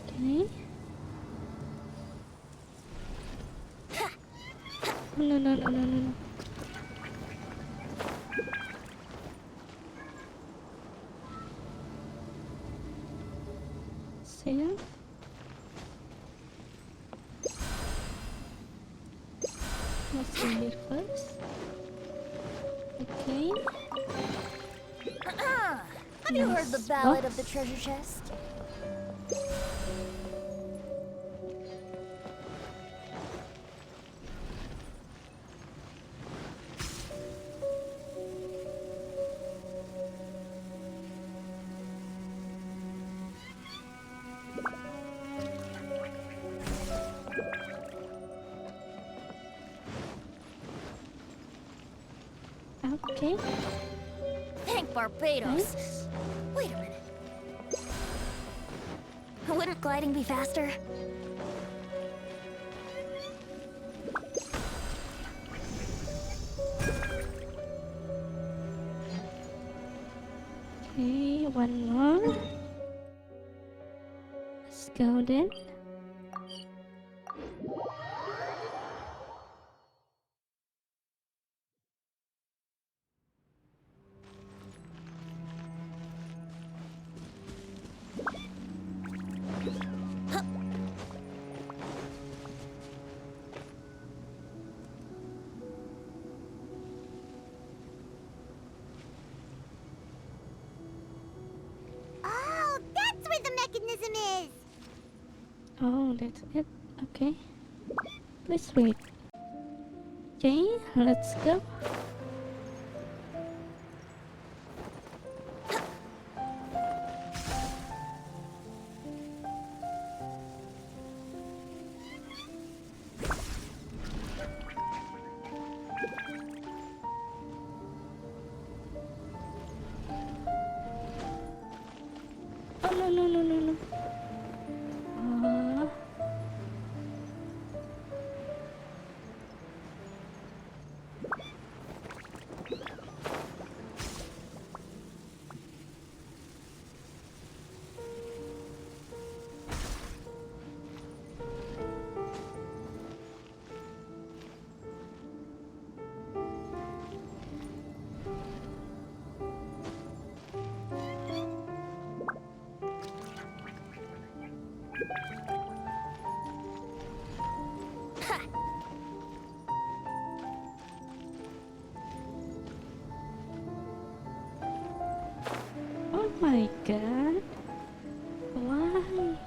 Okay. No, no, no, no, no, no. Sail. Let's go here first. Okay. Have you heard the ballad of the treasure chest? Okay. Thank Barbados. Nice. Wait a minute. Wouldn't gliding be faster? Okay, one more. Let's go then. Oh, that's where the mechanism is! Oh, that's it. Okay. Please wait. Okay, let's go. my god. Why?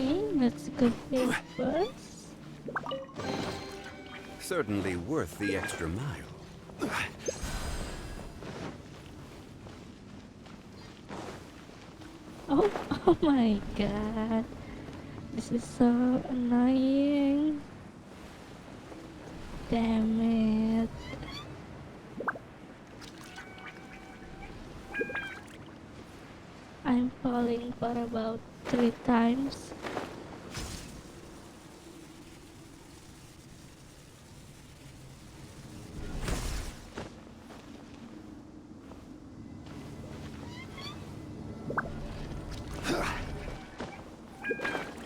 Okay, let's go here first. Certainly worth the extra mile. Oh, oh my god. This is so annoying. Damn it. I'm falling for about 3 times.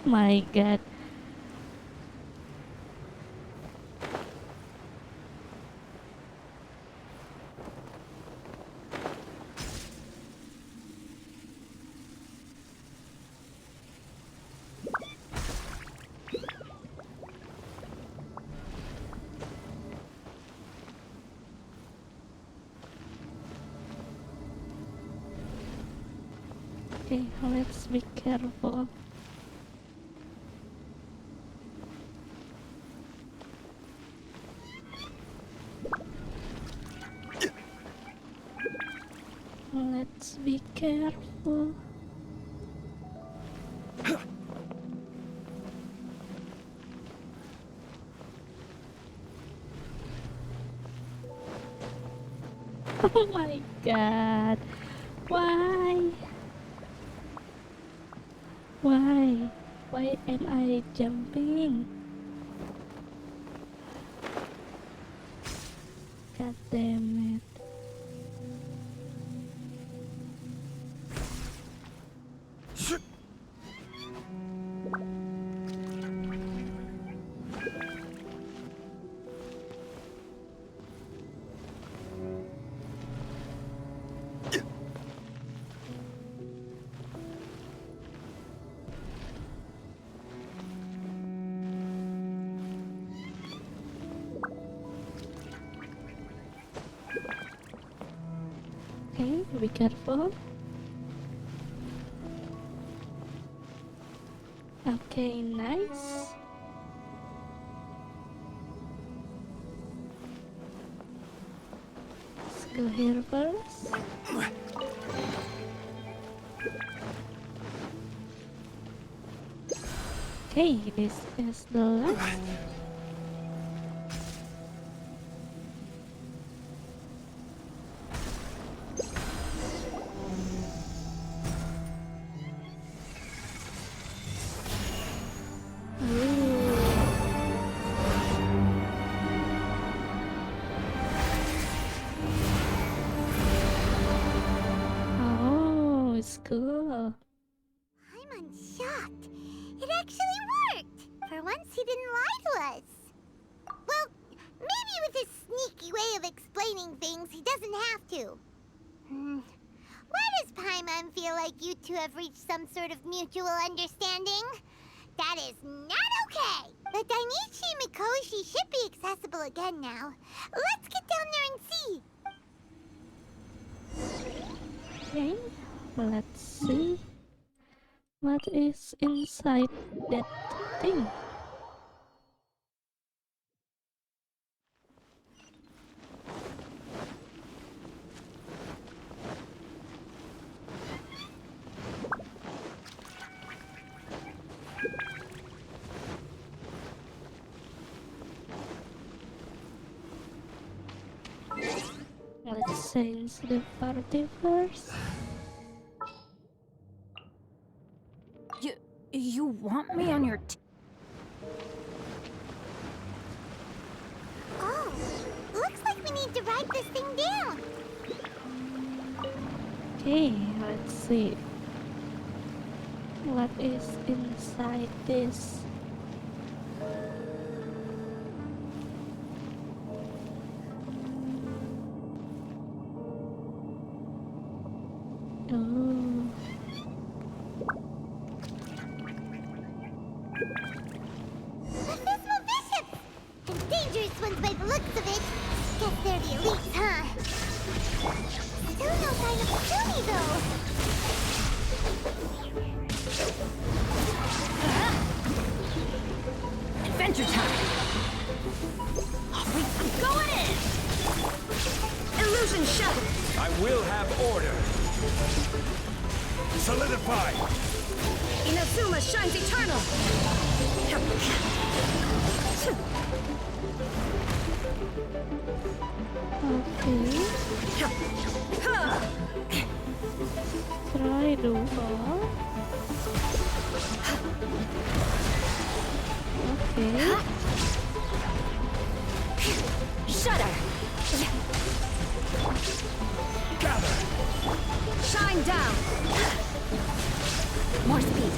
My god. Okay, let's be careful. Let's be careful. Oh my god. Why? Why? Why am I jumping? God damn it. Okay, be careful. Okay, nice. Let's go here first. Okay, this is the last. Oh, it's cool. I'm unshocked. It actually worked! For once, he didn't lie to us. Well, maybe with his sneaky way of explaining things, he doesn't have to. Why does Paimon feel like you two have reached some sort of mutual understanding? That is not okay! The Dainishi Mikoshi should be accessible again now. Let's get down there and see. Okay, let's see what is inside that thing. Let's change the party first. You want me on your Okay, let's see. What is inside this? Oh. Bathysmal Vishaps! And dangerous ones by the looks of it. Guess they're the elites, huh? Still no sign of Tsumi, though. Adventure time! I'm going in! Illusion shattered! I will have order. Solidify. Inazuma shines eternal! Okay. Try the wall. Okay. Shudder! Gather. Shine down! More speed!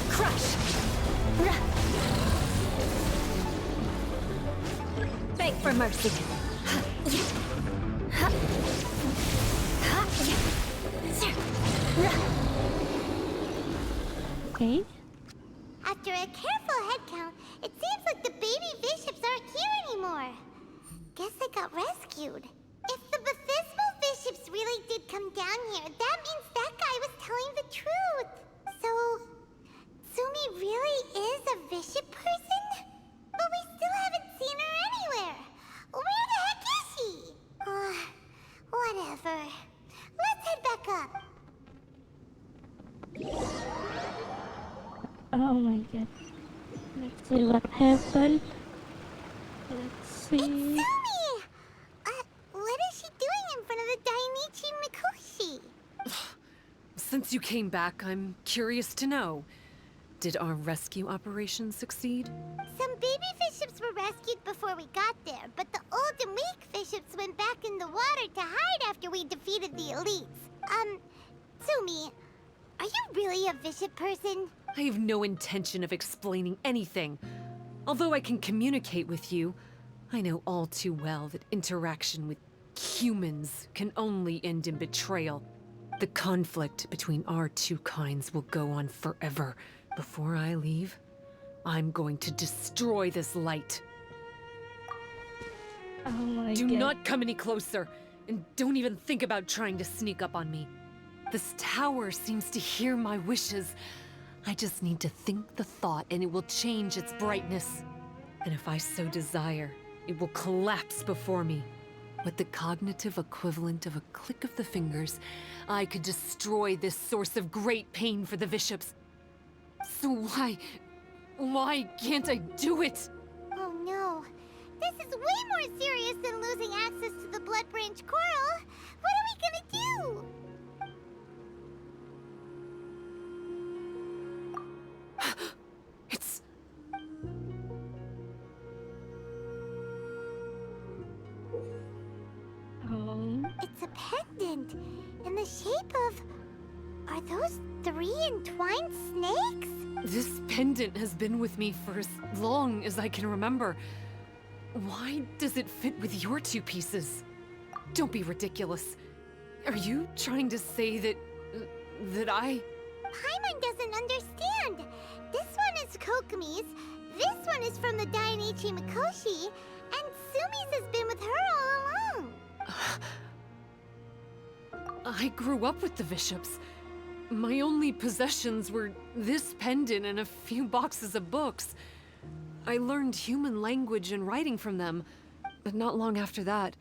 Crush! Beg for mercy! Okay. After a careful head count, it seems like the baby Vishaps aren't here anymore. Guess they got rescued. If the Bathysmal Vishaps really did come down here, that means that guy was telling the truth. So, Tsumi really is a Vishap person? But we still haven't seen her anywhere. Where the heck is she? Whatever. Let's head back up. Oh my god. Let's see what happened. Let's see. Tsumi! What is she doing in front of the Dainishi Mikoshi? Since you came back, I'm curious to know. Did our rescue operation succeed? Some baby Vishaps were rescued before we got there, but the old and weak Vishaps went back in the water to hide after we defeated the elites. Tsumi, are you really a Vishap person? I have no intention of explaining anything. Although I can communicate with you, I know all too well that interaction with humans can only end in betrayal. The conflict between our two kinds will go on forever. Before I leave, I'm going to destroy this light. Oh my Do god. not come any closer, and don't even think about trying to sneak up on me. This tower seems to hear my wishes. I just need to think the thought and it will change its brightness. And if I so desire, it will collapse before me. With the cognitive equivalent of a click of the fingers, I could destroy this source of great pain for the Vishaps. So why can't I do it? Oh no. This is way more serious than losing access to the Blood Branch Coral. What are we gonna do? It's... It's a pendant in the shape of... Are those 3 entwined snakes? This pendant has been with me for as long as I can remember. Why does it fit with your 2 pieces? Don't be ridiculous. Are you trying to say that I... Paimon doesn't understand. This one is Kokomi's, this one is from the Dainishi Mikoshi, and Tsumi's has been with her all along. I grew up with the Vishaps. My only possessions were this pendant and a few boxes of books. I learned human language and writing from them, but not long after that,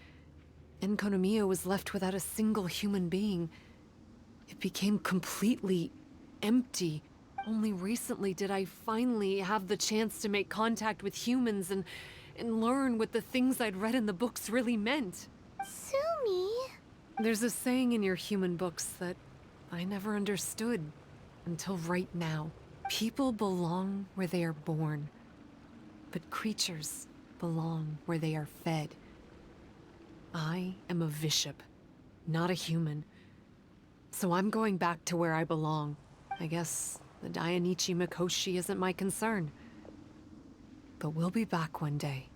Enkanomiya was left without a single human being. It became completely empty. Only recently did I finally have the chance to make contact with humans and learn what the things I'd read in the books really meant. Tsumi? There's a saying in your human books that I never understood until right now. People belong where they are born, but creatures belong where they are fed. I am a Vishap, not a human. So I'm going back to where I belong. I guess the Dainishi Mikoshi isn't my concern. But we'll be back one day.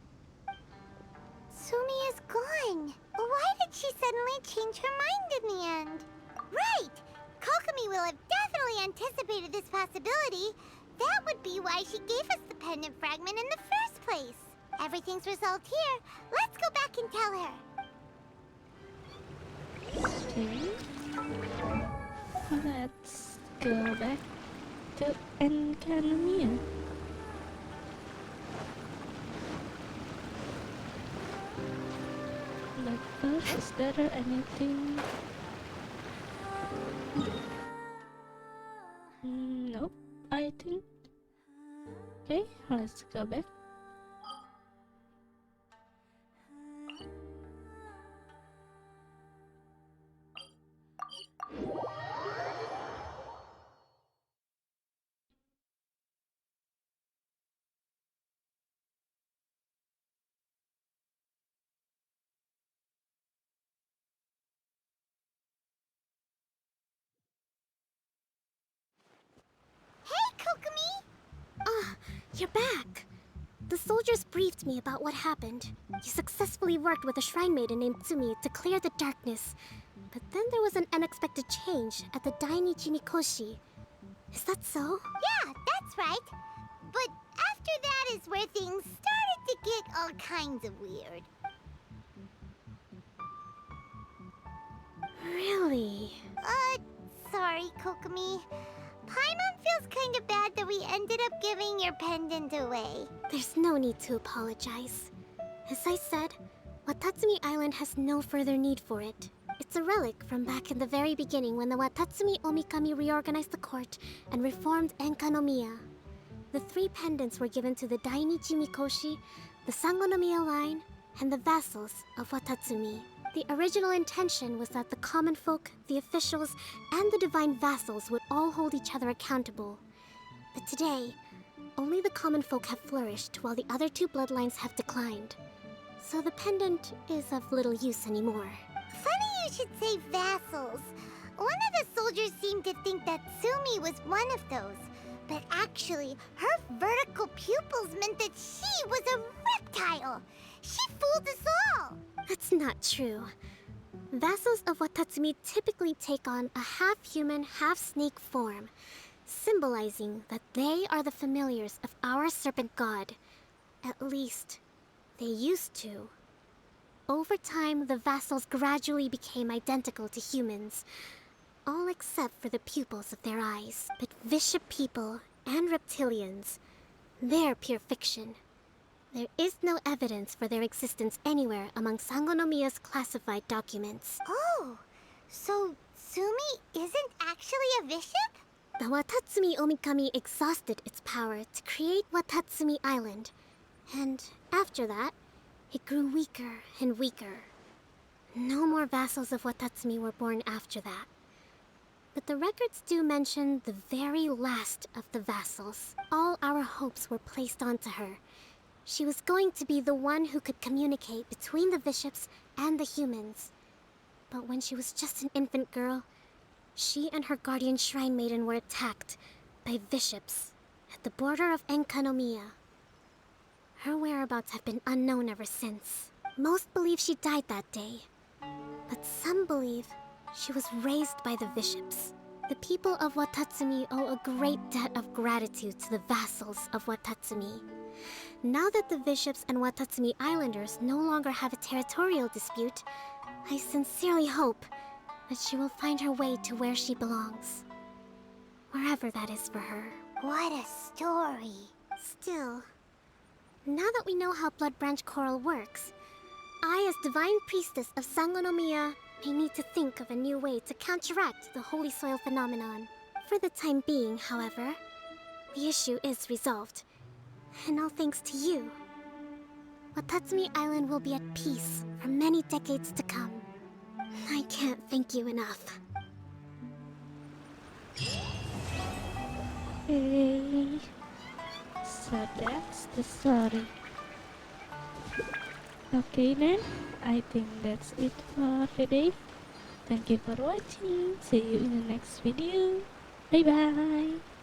Tsumi is gone. Why did she suddenly change her mind in the end? Right! Kokomi will have definitely anticipated this possibility. That would be why she gave us the pendant fragment in the first place. Everything's resolved here. Let's go back and tell her. Okay. Let's go back to Enkanomiya. But first, is there anything? Nope, I think. Okay, let's go back. Hey, Kokomi! Ah, you're back. The soldiers briefed me about what happened. You successfully worked with a shrine maiden named Tsumi to clear the darkness. But then there was an unexpected change at the Dainichi Mikoshi. Is that so? Yeah, that's right. But after that is where things started to get all kinds of weird. Really? Sorry, Kokomi. Paimon feels kind of bad that we ended up giving your pendant away. There's no need to apologize. As I said, Watatsumi Island has no further need for it. It's a relic from back in the very beginning when the Watatsumi Omikami reorganized the court and reformed Enkanomiya. The 3 pendants were given to the Dainichi Mikoshi, the Sangonomiya line, and the vassals of Watatsumi. The original intention was that the common folk, the officials, and the divine vassals would all hold each other accountable. But today, only the common folk have flourished while the other 2 bloodlines have declined. So the pendant is of little use anymore. Funny you should say vassals. One of the soldiers seemed to think that Tsumi was one of those. But actually, her vertical pupils meant that she was a reptile. She fooled us all. That's not true. Vassals of Watatsumi typically take on a half-human, half-snake form, symbolizing that they are the familiars of our serpent god. At least, they used to. Over time, the vassals gradually became identical to humans, all except for the pupils of their eyes. But Vishap people and reptilians, they're pure fiction. There is no evidence for their existence anywhere among Sangonomiya's classified documents. Oh, so Tsumi isn't actually a bishop? The Watatsumi Omikami exhausted its power to create Watatsumi Island, and after that, it grew weaker and weaker. No more vassals of Watatsumi were born after that. But the records do mention the very last of the vassals. All our hopes were placed onto her. She was going to be the one who could communicate between the Vishaps and the humans. But when she was just an infant girl, she and her guardian shrine maiden were attacked by Vishaps at the border of Enkanomiya. Her whereabouts have been unknown ever since. Most believe she died that day, but some believe she was raised by the Vishaps. The people of Watatsumi owe a great debt of gratitude to the vassals of Watatsumi. Now that the Vishaps and Watatsumi Islanders no longer have a territorial dispute, I sincerely hope that she will find her way to where she belongs. Wherever that is for her. What a story. Still, now that we know how Blood Branch Coral works, I, as Divine Priestess of Sangonomiya, may need to think of a new way to counteract the Holy Soil phenomenon. For the time being, however, the issue is resolved. And all thanks to you. Watatsumi Island will be at peace for many decades to come. I can't thank you enough. Okay. So that's the story. Okay then, I think that's it for today. Thank you for watching. See you in the next video. Bye bye.